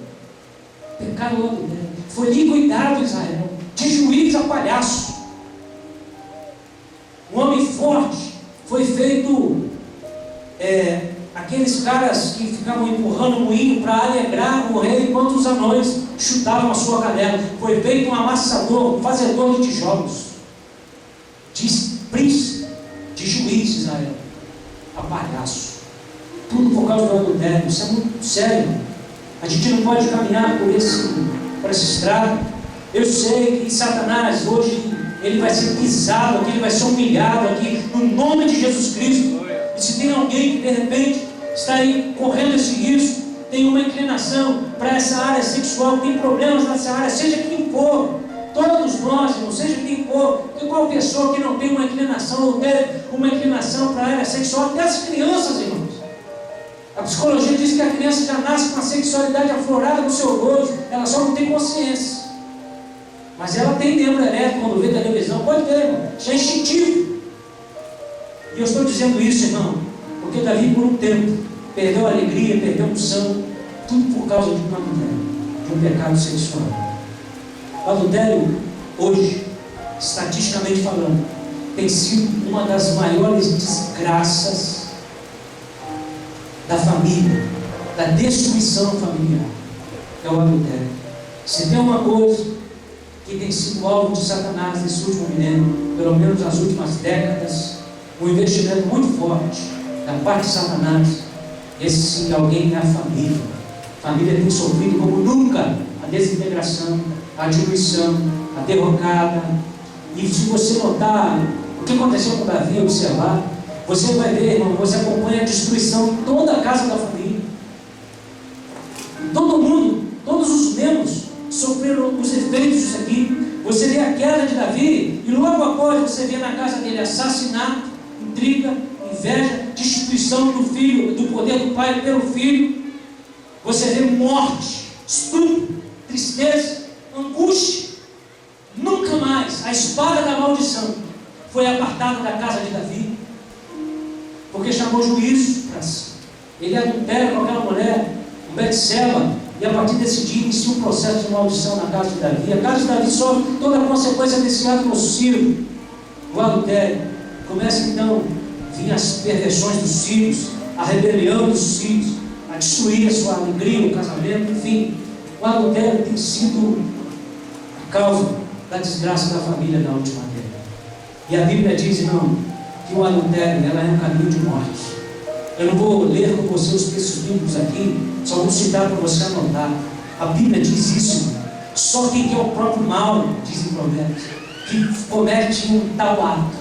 Pecado do adultério. Foi liquidado Israel, de juiz a palhaço. Um homem forte foi feito aqueles caras que ficavam empurrando o moinho para alegrar o rei enquanto os anões chutavam a sua canela. Foi feito um amassador, um fazedor de tijolos, de príncipe, de juiz Israel, a palhaço. Tudo por causa do adultério. Isso é muito sério. A gente não pode caminhar por essa estrada. Eu sei que Satanás hoje ele vai ser pisado aqui, ele vai ser humilhado aqui, no nome de Jesus Cristo. E se tem alguém que de repente está aí correndo esse risco, tem uma inclinação para essa área sexual, tem problemas nessa área, seja quem for, todos nós, irmão, seja quem for, igual pessoa que não tem uma inclinação, ou teve uma inclinação para a área sexual, até as crianças, irmãos. A psicologia diz que a criança já nasce com a sexualidade aflorada no seu rosto, ela só não tem consciência. Mas ela tem membro elétrico quando vê televisão, pode ver, irmão, isso é instintivo. E eu estou dizendo isso, irmão, porque Davi por um tempo perdeu a alegria, perdeu a unção, tudo por causa de um adultério, de um pecado sexual. O adultério, hoje, estatisticamente falando, tem sido uma das maiores desgraças da família, da destruição familiar. É o adultério. Se tem uma coisa que tem sido alvo de Satanás nesse último milênio, pelo menos nas últimas décadas, um investimento muito forte da parte de Satanás, esse sim, alguém é a família. A família tem sofrido como nunca a desintegração, a diluição, a derrocada. E se você notar o que aconteceu com Davi, observar, você vai ver, irmão, você acompanha a destruição de toda a casa da família. Todo mundo, todos os membros sofreram os efeitos disso aqui. Você vê a queda de Davi, e logo você vê na casa dele assassinato, intriga, inveja, destituição do filho, do poder do pai pelo filho. Você vê morte, estupro, tristeza, angústia. Nunca mais a espada da maldição foi apartada da casa de Davi, porque chamou juízo para si. Ele adultera com aquela mulher, com Betseba, e a partir desse dia inicia um processo de maldição na casa de Davi. A casa de Davi sofre toda a consequência desse ato nocivo, o adultério. Começa então a vir as perversões dos filhos, a rebelião dos filhos, a destruir a sua alegria, o casamento, enfim. O adultério tem sido a causa da desgraça da família na última década. E a Bíblia diz, não, que o adultério ela é um caminho de morte. Eu não vou ler com você os textos bíblicos aqui, só vou citar para você anotar. A Bíblia diz isso. Só quem quer o próprio mal, diz em Provérbios, que comete um tal ato,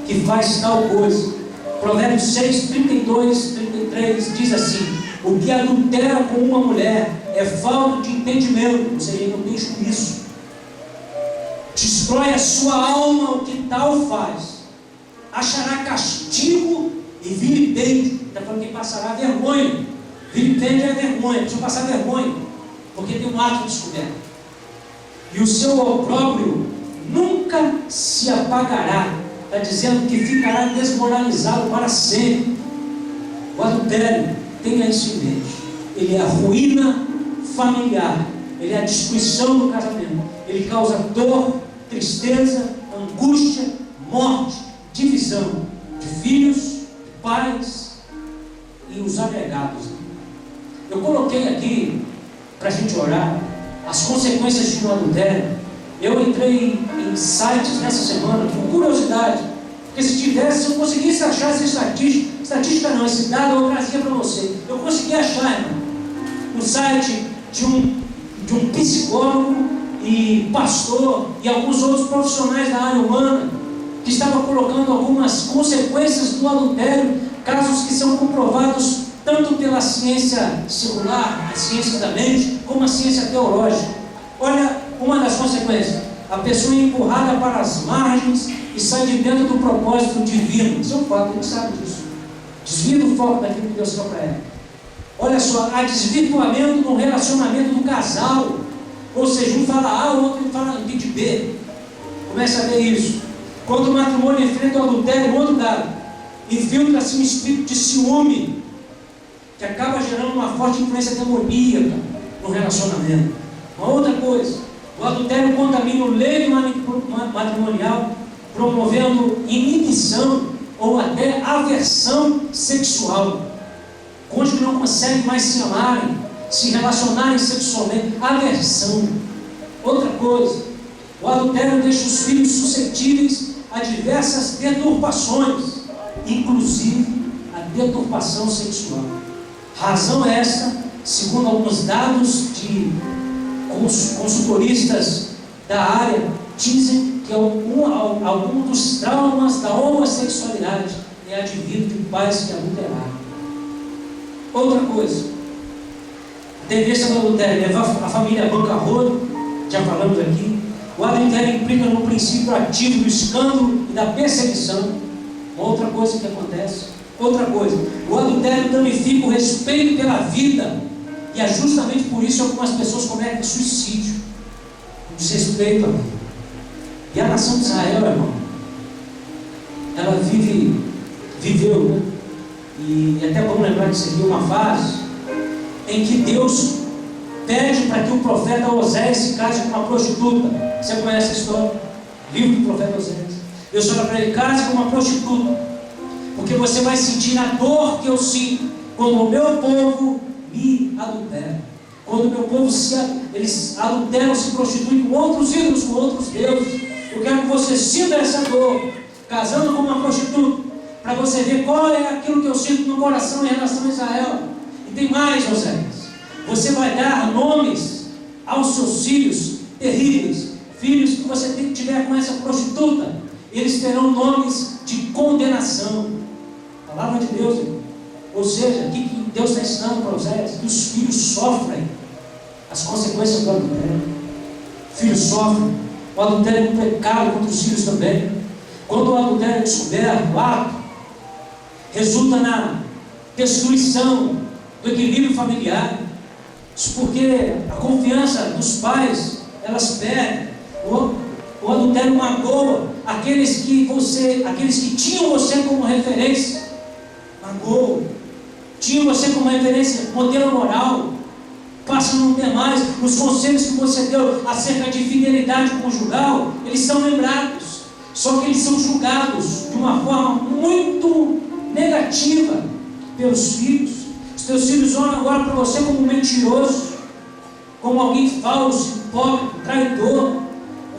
que faz tal coisa. Provérbios 6, 32, 33 diz assim: o que adultera com uma mulher é falta de entendimento, ou seja, ele não tem juízo. Destrói a sua alma o que tal faz. Achará castigo e vilipêndio. Está falando que passará vergonha. Vilipêndio é vergonha, precisa passar vergonha, porque tem um ato descoberto. E o seu opróbrio nunca se apagará. Está dizendo que ficará desmoralizado para sempre. O adultério, tenha isso em mente, ele é a ruína familiar, ele é a destruição do casamento, ele causa dor, tristeza, angústia, morte, divisão de filhos, de pais e os agregados. Eu coloquei aqui para a gente orar as consequências de um adultério. Eu entrei em sites nessa semana com curiosidade, porque se tivesse, se eu conseguisse achar essa estatística não, esse dado eu trazia para você. Eu consegui achar, irmão, no site de um psicólogo e pastor e alguns outros profissionais da área humana, que estavam colocando algumas consequências do adultério, casos que são comprovados tanto pela ciência secular, a ciência da mente, como a ciência teológica. Olha uma das consequências: a pessoa é empurrada para as margens e sai de dentro do propósito divino. Isso é um fato, a gente sabe disso. Desvia do foco daquilo que Deus quer para ela. Olha só, há desvirtuamento no relacionamento do casal. Ou seja, um fala A, o outro fala de B. Começa a ver isso. Quando o matrimônio enfrenta o adultério, outro dado, infiltra-se um espírito de ciúme, que acaba gerando uma forte influência demoníaca no relacionamento. Uma outra coisa, o adultério contamina o leito matrimonial, promovendo inibição ou até aversão sexual. O cônjuge não consegue mais se amarem, se relacionarem sexualmente. Aversão. Outra coisa, o adultério deixa os filhos suscetíveis a diversas deturpações, inclusive a deturpação sexual. Razão esta, segundo alguns dados de consultoristas da área, dizem que algum dos traumas da homossexualidade é advindo de pais que adulteraram. Outra coisa, a tendência do adultério levar a família à bancarrota, já falamos aqui. O adultério implica no princípio ativo do escândalo e da perseguição. Outra coisa que acontece. Outra coisa, o adultério danifica o respeito pela vida, e é justamente por isso que algumas pessoas cometem suicídio, o desrespeito à vida. E a nação de Israel, irmão, ela viveu, né? E é até bom lembrar que isso aqui é uma fase em que Deus pede para que o profeta Oséias se case com uma prostituta. Você conhece a história? Livro do profeta Oséias. Deus fala para ele: case com uma prostituta, porque você vai sentir a dor que eu sinto quando o meu povo me adultera. Quando o meu povo eles adulteram, se prostituem com outros ídolos, com outros deuses. Eu quero que você sinta essa dor, casando com uma prostituta, para você ver qual é aquilo que eu sinto no coração em relação a Israel. E tem mais, Oséias. Você vai dar nomes aos seus filhos terríveis, filhos que você tiver com essa prostituta. Eles terão nomes de condenação. Palavra de Deus, irmão. Ou seja, o que Deus está ensinando para Oséias? Que os filhos sofrem as consequências do adultério. Filhos sofrem. O adultério é um pecado contra os filhos também. Quando o adultério é descoberto, o ato resulta na destruição do equilíbrio familiar. Isso porque a confiança dos pais, elas perdem. O adultério magoa aqueles que tinham você como referência. Magoa. Tinham você como referência, modelo moral. Passa a não ter mais. Os conselhos que você deu acerca de fidelidade conjugal, eles são lembrados. Só que eles são julgados de uma forma muito negativa pelos filhos. Os teus filhos olham agora para você como um mentiroso, como alguém falso, hipócrita, traidor.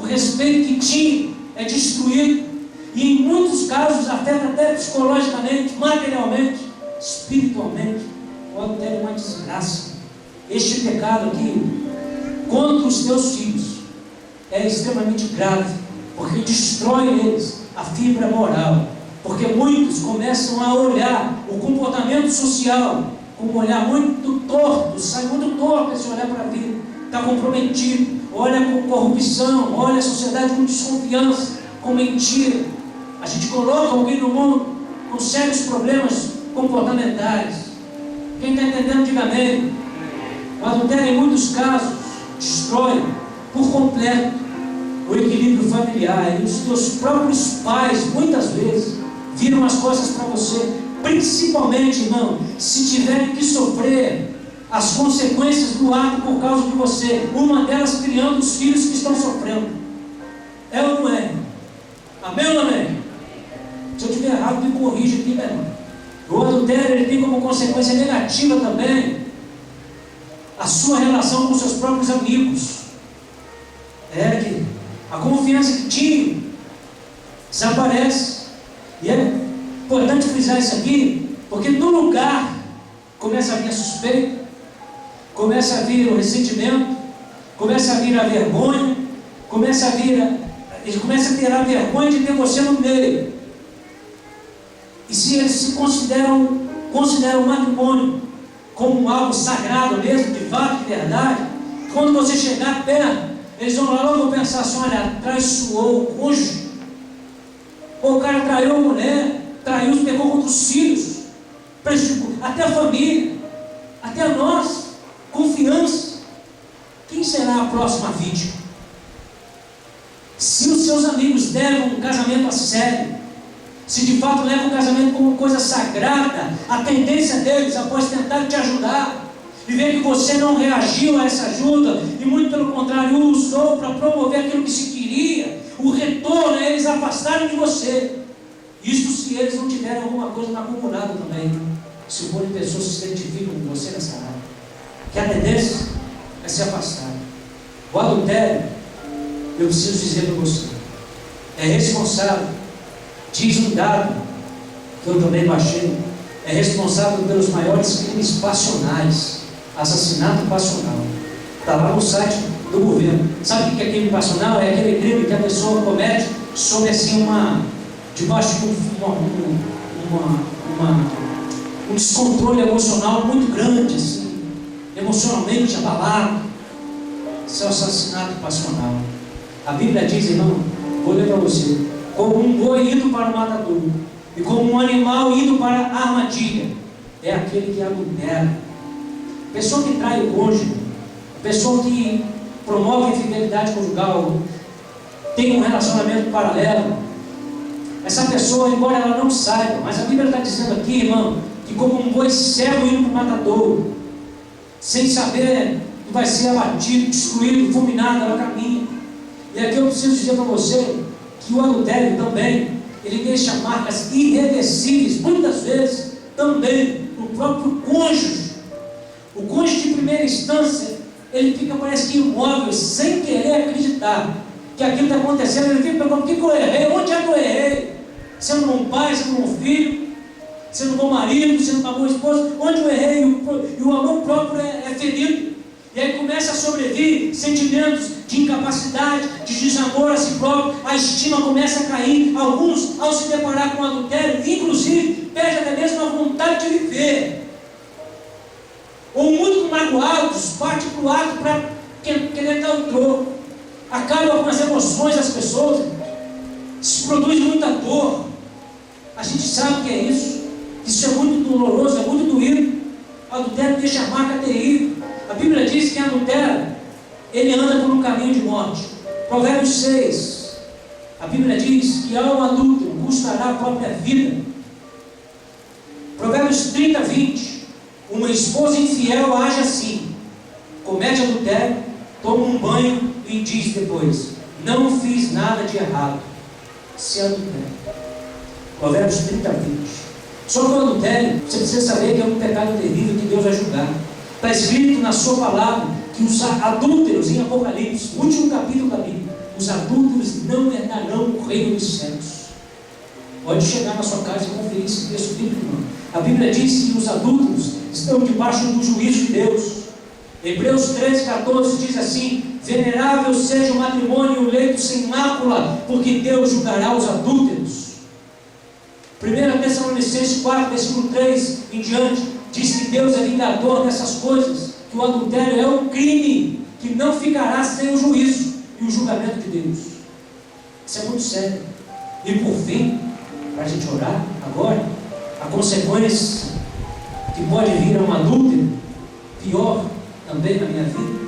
O respeito que tinha é destruído. E em muitos casos afeta até psicologicamente, materialmente, espiritualmente. O adultério é uma desgraça. Este pecado aqui contra os teus filhos é extremamente grave, porque destrói eles a fibra moral. Porque muitos começam a olhar o comportamento social com um olhar muito torto, sai muito torto esse olhar para a vida, está comprometido, olha com corrupção, olha a sociedade com desconfiança, com mentira. A gente coloca alguém no mundo com sérios problemas comportamentais. Quem está entendendo, diga amém. O adultério, em muitos casos, destrói por completo o equilíbrio familiar. E os teus próprios pais, muitas vezes, viram as costas para você, principalmente, irmão, se tiverem que sofrer as consequências do ato por causa de você, uma delas criando os filhos que estão sofrendo. É ou não é? Amém ou não amém? Se eu estiver errado, me corrija aqui, meu irmão. O adultério, ele tem como consequência negativa também a sua relação com seus próprios amigos. Que a confiança que tinha desaparece. E é importante frisar isso aqui, porque no lugar começa a vir a suspeita, começa a vir o ressentimento, começa a vir a vergonha, eles começam a ter a vergonha de ter você no meio. E se eles se consideram o matrimônio como algo sagrado mesmo, de fato, de verdade, quando você chegar perto, eles vão logo pensar assim: olha, traiçoou o cônjuge, ou o cara traiu a mulher, traiu, pegou contra os filhos, prejudicou até a família, até nós, confiança. Quem será a próxima vítima? Se os seus amigos levam um casamento a sério, se de fato levam o casamento como coisa sagrada, a tendência deles, após tentar te ajudar, e ver que você não reagiu a essa ajuda, e muito pelo contrário, o usou para promover aquilo que se queria, o retorno é eles afastarem de você. Isto se eles não tiverem alguma coisa na acumulada também, se forem pessoas que se identificam com você nessa área, que a tendência é se afastar. O adultério, eu preciso dizer para você, é responsável, diz um dado que eu também baixei, é responsável pelos maiores crimes passionais, assassinato passional. Está lá no site do governo. Sabe o que é crime passional? É aquele crime que a pessoa comete sob assim debaixo de um descontrole emocional muito grande, assim, emocionalmente abalado. Isso é o assassinato passional. A Bíblia diz, irmão, vou ler para você: como um boi indo para o matadouro, e como um animal indo para a armadilha, é aquele que adultera. A pessoa que trai o cônjuge, a pessoa que promove a infidelidade conjugal, tem um relacionamento paralelo, essa pessoa, embora ela não saiba, mas a Bíblia está dizendo aqui, irmão, que como um boi cego indo para o matadouro, sem saber que vai ser abatido, destruído, fulminado, ela caminha. E aqui eu preciso dizer para você que o adultério também, ele deixa marcas irreversíveis, muitas vezes também no próprio cônjuge. O cônjuge de primeira instância, ele fica, parece que imóvel, sem querer acreditar que aquilo está acontecendo. Ele fica perguntando: o que eu errei? Onde é que eu errei? Sendo um bom pai, sendo um bom filho, sendo um bom marido, sendo uma boa esposa, onde eu errei? E o amor próprio é ferido. E aí começa a sobrevir sentimentos de incapacidade, de desamor a si próprio, a estima começa a cair. Alguns, ao se deparar com o adultério, inclusive, perdem até mesmo a vontade de viver. Ou muito magoados, parte para o ato para querer dar o troco. Acaba com as emoções das pessoas. Isso produz muita dor. A gente sabe que é isso. Isso é muito doloroso, é muito doído. O adultério deixa a marca terrível. A Bíblia diz que quem adultera, ele anda por um caminho de morte. Provérbios 6. A Bíblia diz que ao adúltero custará a própria vida. Provérbios 30, 20. Uma esposa infiel age assim: comete adultério, toma um banho e diz depois: não fiz nada de errado. Se adultério. Provérbios 30, 20. Só que o adultério, você precisa saber que é um pecado terrível que Deus vai julgar. Está escrito na sua palavra que os adúlteros, em Apocalipse, último capítulo da Bíblia, os adúlteros não herdarão o reino dos céus. Pode chegar na sua casa e conferir esse texto bíblico, irmão. A Bíblia diz que os adúlteros estão debaixo do juízo de Deus. Hebreus 13, 14 diz assim: venerável seja o matrimônio e o leito sem mácula, porque Deus julgará os adúlteros. 1 Tessalonicenses 4, versículo 3 em diante, diz que Deus é vingador dessas coisas, que o adultério é um crime que não ficará sem o juízo e o julgamento de Deus. Isso é muito sério. E por fim, para a gente orar agora, a consequência que pode vir a um adúltero, pior também na minha vida,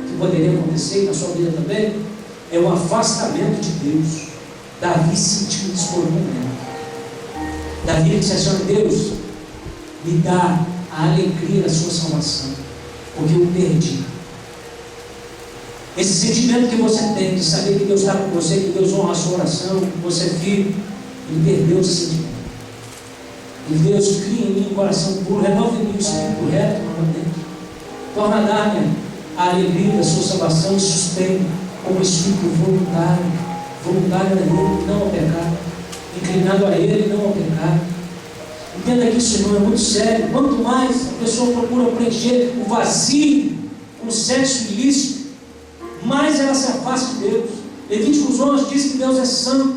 que poderia acontecer na sua vida também, é o afastamento de Deus. Davi sentiu isso por um momento. Davi disse assim: Deus, me dá a alegria da sua salvação, porque eu perdi. Esse sentimento que você tem de saber que Deus está com você, que Deus honra a sua oração, que você é filho, ele perdeu esse sentimento. E Deus cria em mim um coração puro, renova em mim o espírito reto novamente, torna a dar-me a alegria da sua salvação e sustém como espírito voluntário a Ele, não ao pecado, inclinado a Ele, não ao pecado. Entenda que isso, irmão, é muito sério. Quanto mais a pessoa procura preencher o vazio com o sexo ilícito, mais ela se afasta de Deus. Levíticos 11 diz que Deus é santo,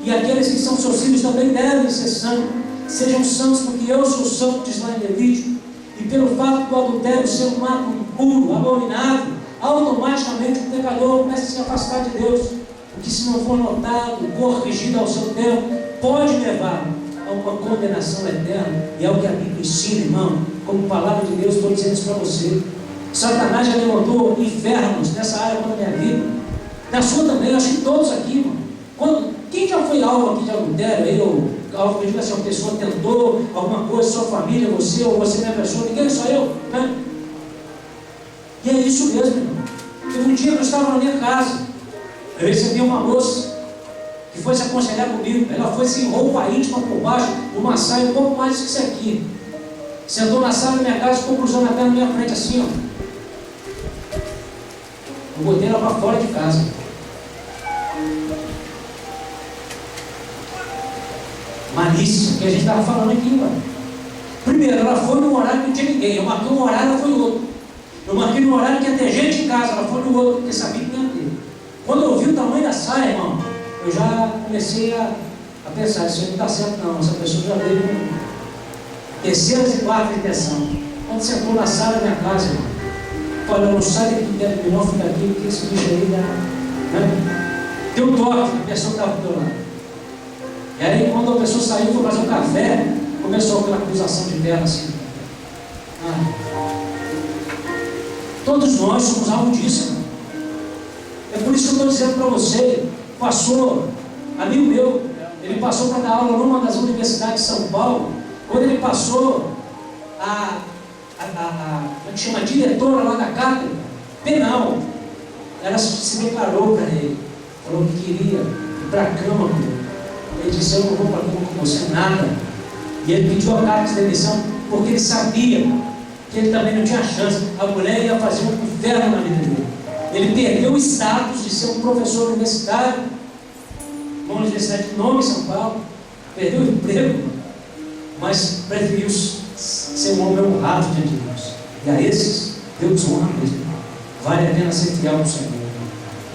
e aqueles que são seus filhos também devem ser santos. Sejam santos, porque eu sou santo, diz lá em Levítico. E pelo fato do adultério ser um ato impuro, abominável, automaticamente o pecador começa a se afastar de Deus, porque se não for notado, corrigido ao seu tempo, pode levar a uma condenação eterna. E é o que a Bíblia ensina, irmão. Como palavra de Deus, estou dizendo isso para você. Satanás já levantou infernos nessa área da minha vida, na sua também, acho que todos aqui, irmão. Quem já foi alvo aqui de adultério? Alvo, eu digo assim, uma pessoa tentou alguma coisa, sua família, você, ou você minha pessoa, ninguém, só eu, né? E é isso mesmo, irmão. Teve um dia que eu estava na minha casa, eu recebi uma moça que foi se aconselhar comigo. Ela foi sem roupa íntima por baixo, uma saia um pouco mais do que isso aqui. Sentou na sala da minha casa, ficou cruzando a perna na minha frente assim, ó. Eu botei ela para fora de casa. Malícia, que a gente estava falando aqui, mano. Primeiro, ela foi num horário que não tinha ninguém. Eu marquei um horário, ela foi no outro. Eu marquei num horário que ia ter gente em casa, ela foi no outro, porque sabia que não ia ter. Quando eu vi o tamanho da saia, irmão, eu já comecei a pensar: isso aí não está certo não, essa pessoa já teve terceiras e quartas intenção. Quando sentou na sala da minha casa, irmão, olha, não sai daqui dentro de novo, fica aqui, porque esse bicho aí dá, né? Deu um toque, a pessoa que estava do meu lado. E aí, quando a pessoa saiu, foi fazer um café, começou aquela acusação de terra assim. Todos nós somos alvo disso, irmão. É por isso que eu estou dizendo para você: pastor, amigo meu, ele passou para dar aula numa das universidades de São Paulo. Quando ele passou, como chama, a diretora lá da cátedra penal, ela se declarou para ele, falou que queria ir para a cama com ele. Ele disse: eu não vou para a cama com você nada. E ele pediu a carta de demissão, porque ele sabia que ele também não tinha chance. A mulher ia fazer um inferno na vida dele. Ele perdeu o status de ser um professor universitário, uma universidade de nome em São Paulo, perdeu o emprego, mas preferiu ser um homem honrado diante de Deus. E a esses, Deus honra mesmo. Vale a pena ser fiel ao Senhor.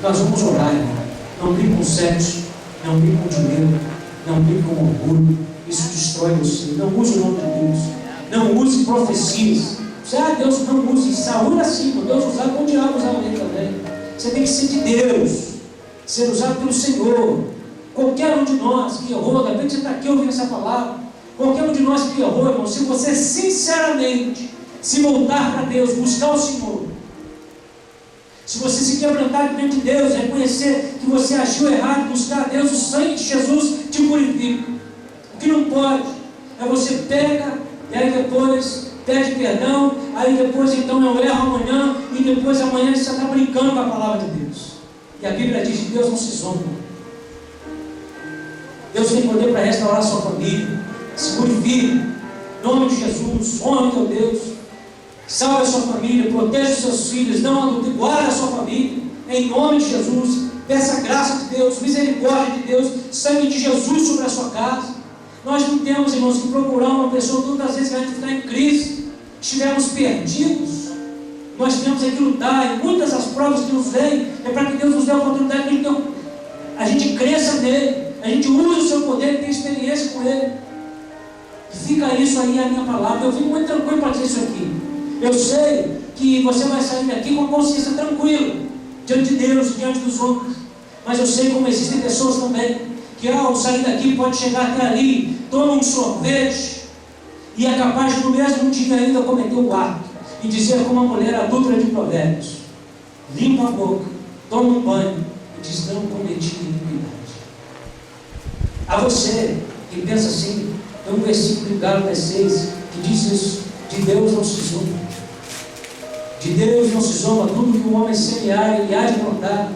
Nós vamos orar, irmão. Não brigue com sexo, não brigue com dinheiro, não brigue com orgulho. Isso destrói você. Não use o nome de Deus. Não use profecias. Deus não use. Saúl assim, quando Deus usava, o diabo usava ele também. Você tem que ser de Deus, ser usado pelo Senhor. Qualquer um de nós que errou, de repente você está aqui ouvindo essa palavra, qualquer um de nós que errou, irmão, se você sinceramente se voltar para Deus, buscar o Senhor, se você se quebrantar diante de Deus, reconhecer que você agiu errado, buscar a Deus, o sangue de Jesus te purifica. O que não pode é você pega e aí depois pede perdão, aí depois então eu erro amanhã, e depois amanhã você está brincando com a palavra de Deus. E a Bíblia diz que Deus não se zomba. Deus tem poder para restaurar a sua família. Se purifique, em nome de Jesus, honre teu Deus, salve a sua família, proteja os seus filhos, não adultere, guarda a sua família, em nome de Jesus. Peça a graça de Deus, misericórdia de Deus, sangue de Jesus sobre a sua casa. Nós não temos, irmãos, que procurar uma pessoa todas as vezes que a gente está em crise, estivermos perdidos. Nós temos que lutar, e muitas das provas que nos vêm é para que Deus nos dê a oportunidade que a gente cresça nele, a gente use o seu poder e tenha experiência com ele. Fica isso aí a minha palavra. Eu fico muito tranquilo para dizer isso aqui. Eu sei que você vai sair daqui com a consciência tranquila diante de Deus, diante dos homens. Mas eu sei como existem pessoas também que ao sair daqui pode chegar até ali, toma um sorvete e é capaz de no mesmo dia ainda cometer o ato e dizer como a mulher adúltera de Provérbios: limpa a boca, toma um banho e diz: não cometi iniquidade. A você que pensa assim, tem um versículo de Gálatas 6 que diz isso: de Deus não se zomba. De Deus não se zomba, tudo que o homem semear, ele há de plantar.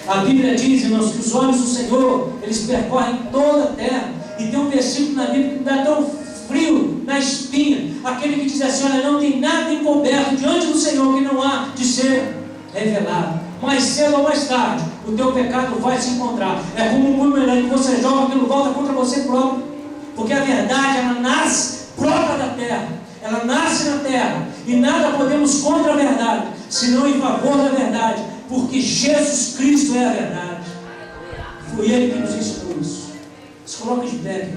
A Bíblia diz, irmãos, que os olhos do Senhor, eles percorrem toda a terra. E tem um versículo na Bíblia que dá tão frio na espinha, aquele que diz assim: olha, não tem nada encoberto diante do Senhor que não há de ser revelado. Mais cedo ou mais tarde, o teu pecado vai se encontrar. É como um bumerangue que você joga, aquilo volta contra você próprio. Porque a verdade, ela nasce própria da terra. Ela nasce na terra. E nada podemos contra a verdade, senão em favor da verdade. Porque Jesus Cristo é a verdade. Foi Ele que nos ensinou isso. Se coloca de pé.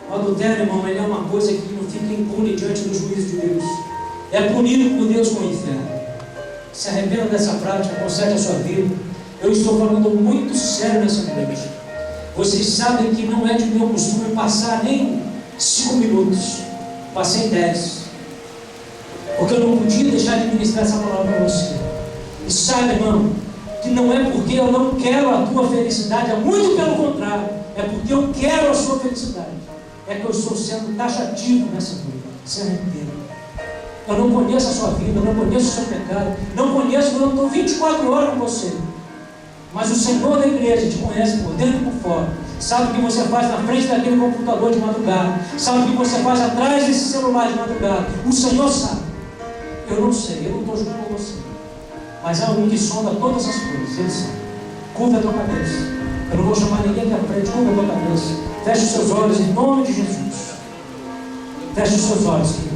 O adultério, irmão, ele é uma coisa que não fica impune diante do juízo de Deus. É punido por Deus com o inferno. Se arrependa dessa prática, conserte a sua vida. Eu estou falando muito sério nessa noite. Vocês sabem que não é de meu costume passar nem 5 minutos. Passei 10. Porque eu não podia deixar de ministrar essa palavra para você. E saiba, irmão, que não é porque eu não quero a tua felicidade, é muito pelo contrário. É porque eu quero a sua felicidade. É que eu estou sendo taxativo nessa noite. Se arrependa. Eu não conheço a sua vida, eu não conheço o seu pecado, não conheço, eu não estou 24 horas com você. Mas o Senhor da igreja te conhece por dentro e por fora. Sabe o que você faz na frente daquele computador de madrugada. Sabe o que você faz atrás desse celular de madrugada. O Senhor sabe. Eu não sei, eu não estou junto com você. Mas há um que sonda todas as coisas, Ele sabe. Curva a tua cabeça. Eu não vou chamar ninguém aqui à frente, curva a tua cabeça. Feche os seus olhos em nome de Jesus. Feche os seus olhos, querido.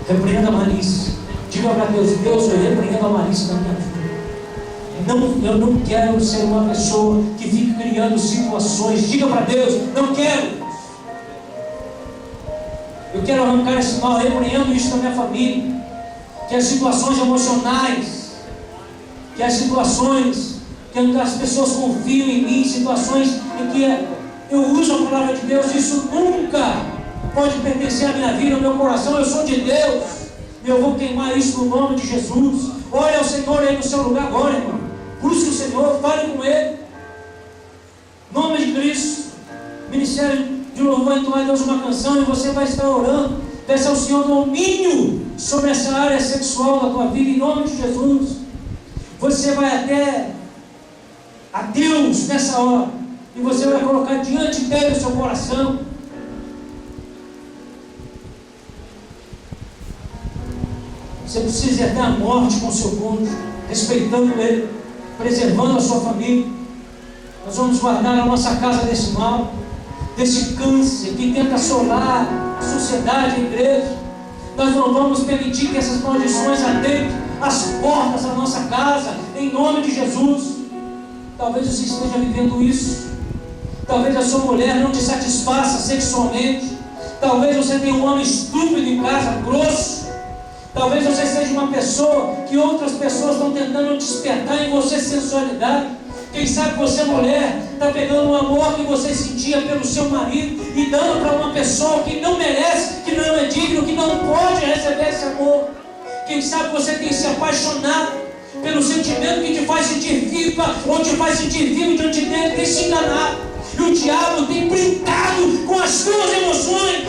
Repreenda a malícia. Diga para Deus: Deus, eu repreendo a malícia da minha vida. Eu não quero ser uma pessoa que fique criando situações. Diga para Deus: não quero. Eu quero arrancar esse mal, repreendo isso da minha família. Que as situações emocionais, que as situações que as pessoas confiam em mim, situações em que eu uso a palavra de Deus, isso nunca pode pertencer à minha vida, ao meu coração. Eu sou de Deus, e eu vou queimar isso no nome de Jesus. Olha o Senhor aí no seu lugar agora, irmão. Busque o Senhor, fale com Ele. Em nome de Cristo. Ministério de louvor vai entoar a Deus uma canção e você vai estar orando. Peça ao Senhor domínio sobre essa área sexual da tua vida, em nome de Jesus. Você vai até a Deus nessa hora, e você vai colocar diante dele o seu coração. Você precisa ir até a morte com o seu cônjuge, respeitando ele, preservando a sua família. Nós vamos guardar a nossa casa desse mal, desse câncer que tenta assolar a sociedade, a igreja. Nós não vamos permitir que essas maldições atentem as portas da nossa casa, em nome de Jesus. Talvez você esteja vivendo isso. Talvez a sua mulher não te satisfaça sexualmente. Talvez você tenha um homem estúpido em casa, grosso. Talvez você seja uma pessoa que outras pessoas estão tentando despertar em você sensualidade. Quem sabe você, mulher, está pegando o amor que você sentia pelo seu marido e dando para uma pessoa que não merece, que não é digno, que não pode receber esse amor. Quem sabe você tem se apaixonado pelo sentimento que te faz sentir viva ou te faz sentir vivo diante dele, tem se enganado. E o diabo tem brincado com as tuas emoções.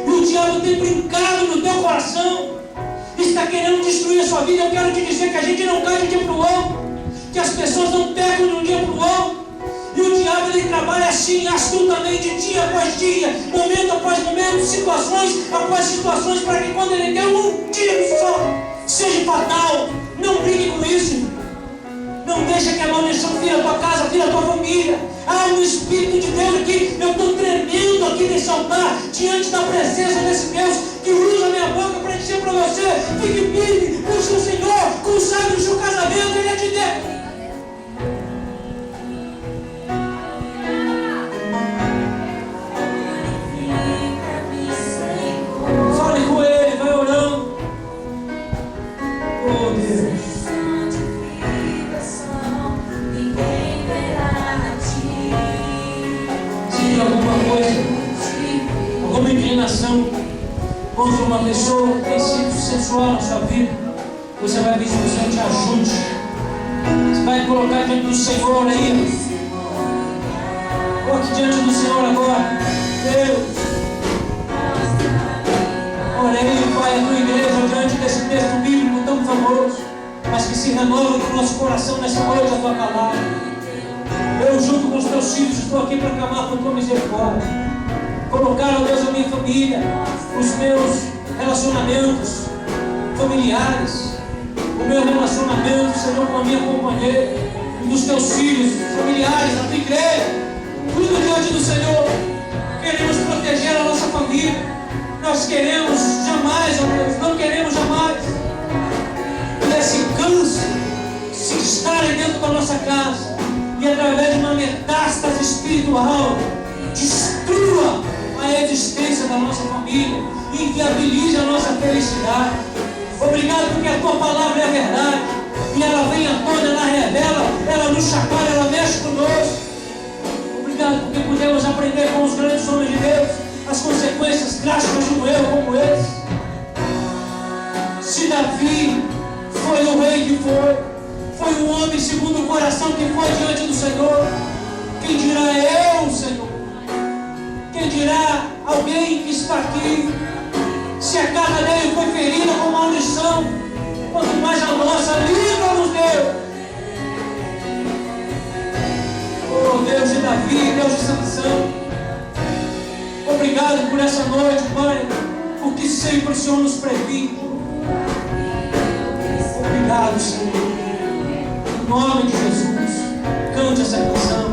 E o diabo tem brincado no teu coração. Está querendo destruir a sua vida. Eu quero te dizer que a gente não cai de um dia para o outro, que as pessoas não pecam de um dia para o outro. E o diabo, ele trabalha assim, astutamente, dia após dia, momento após momento, situações após situações, para que quando ele der um tiro só, seja fatal. Não brinque com isso. Não deixa que a maldição vire a tua casa, vire a tua família. Há um Espírito de Deus aqui. Eu estou tremendo aqui nesse altar, diante da presença desse Deus que usa a minha boca para dizer para você: fique firme, busque o Senhor, consagre o seu casamento, Ele é de Deus. Fale com Ele, vai orando. Oh Deus. Alguma coisa, alguma inclinação contra uma pessoa que tem sido sensual na sua vida, você vai pedir que o Senhor te ajude. Você vai colocar diante do Senhor aí. Coloque diante do Senhor agora. Deus, orei, Pai, a tua igreja diante desse texto bíblico tão famoso, mas que se renova no nosso coração nessa noite a tua palavra. Eu, junto com os teus filhos, estou aqui para clamar por tua misericórdia. Colocar, ó Deus, a minha família, os meus relacionamentos familiares, o meu relacionamento, Senhor, com a minha companheira, e dos teus filhos, familiares, a tua igreja, tudo diante do Senhor. Queremos proteger a nossa família. Nós queremos jamais, ó Deus, não queremos jamais que esse câncer se instale dentro da nossa casa e através de uma metástase espiritual destrua a existência da nossa família e inviabilize a nossa felicidade. Obrigado porque a tua palavra é a verdade e ela vem à tona, ela revela, ela nos chacoalha, ela mexe conosco. Obrigado porque podemos aprender com os grandes homens de Deus as consequências drásticas de um erro como esse. Se Davi foi o rei que foi um homem segundo o coração que foi diante do Senhor, quem dirá eu, Senhor? Quem dirá alguém que está aqui? Se a casa dele foi ferida com maldição, quanto mais a nossa, livra-nos, Deus. Oh Deus de Davi, Deus de Sansão, obrigado por essa noite, Pai, porque sempre o Senhor nos previne. Obrigado, Senhor. Em nome de Jesus, cante essa canção.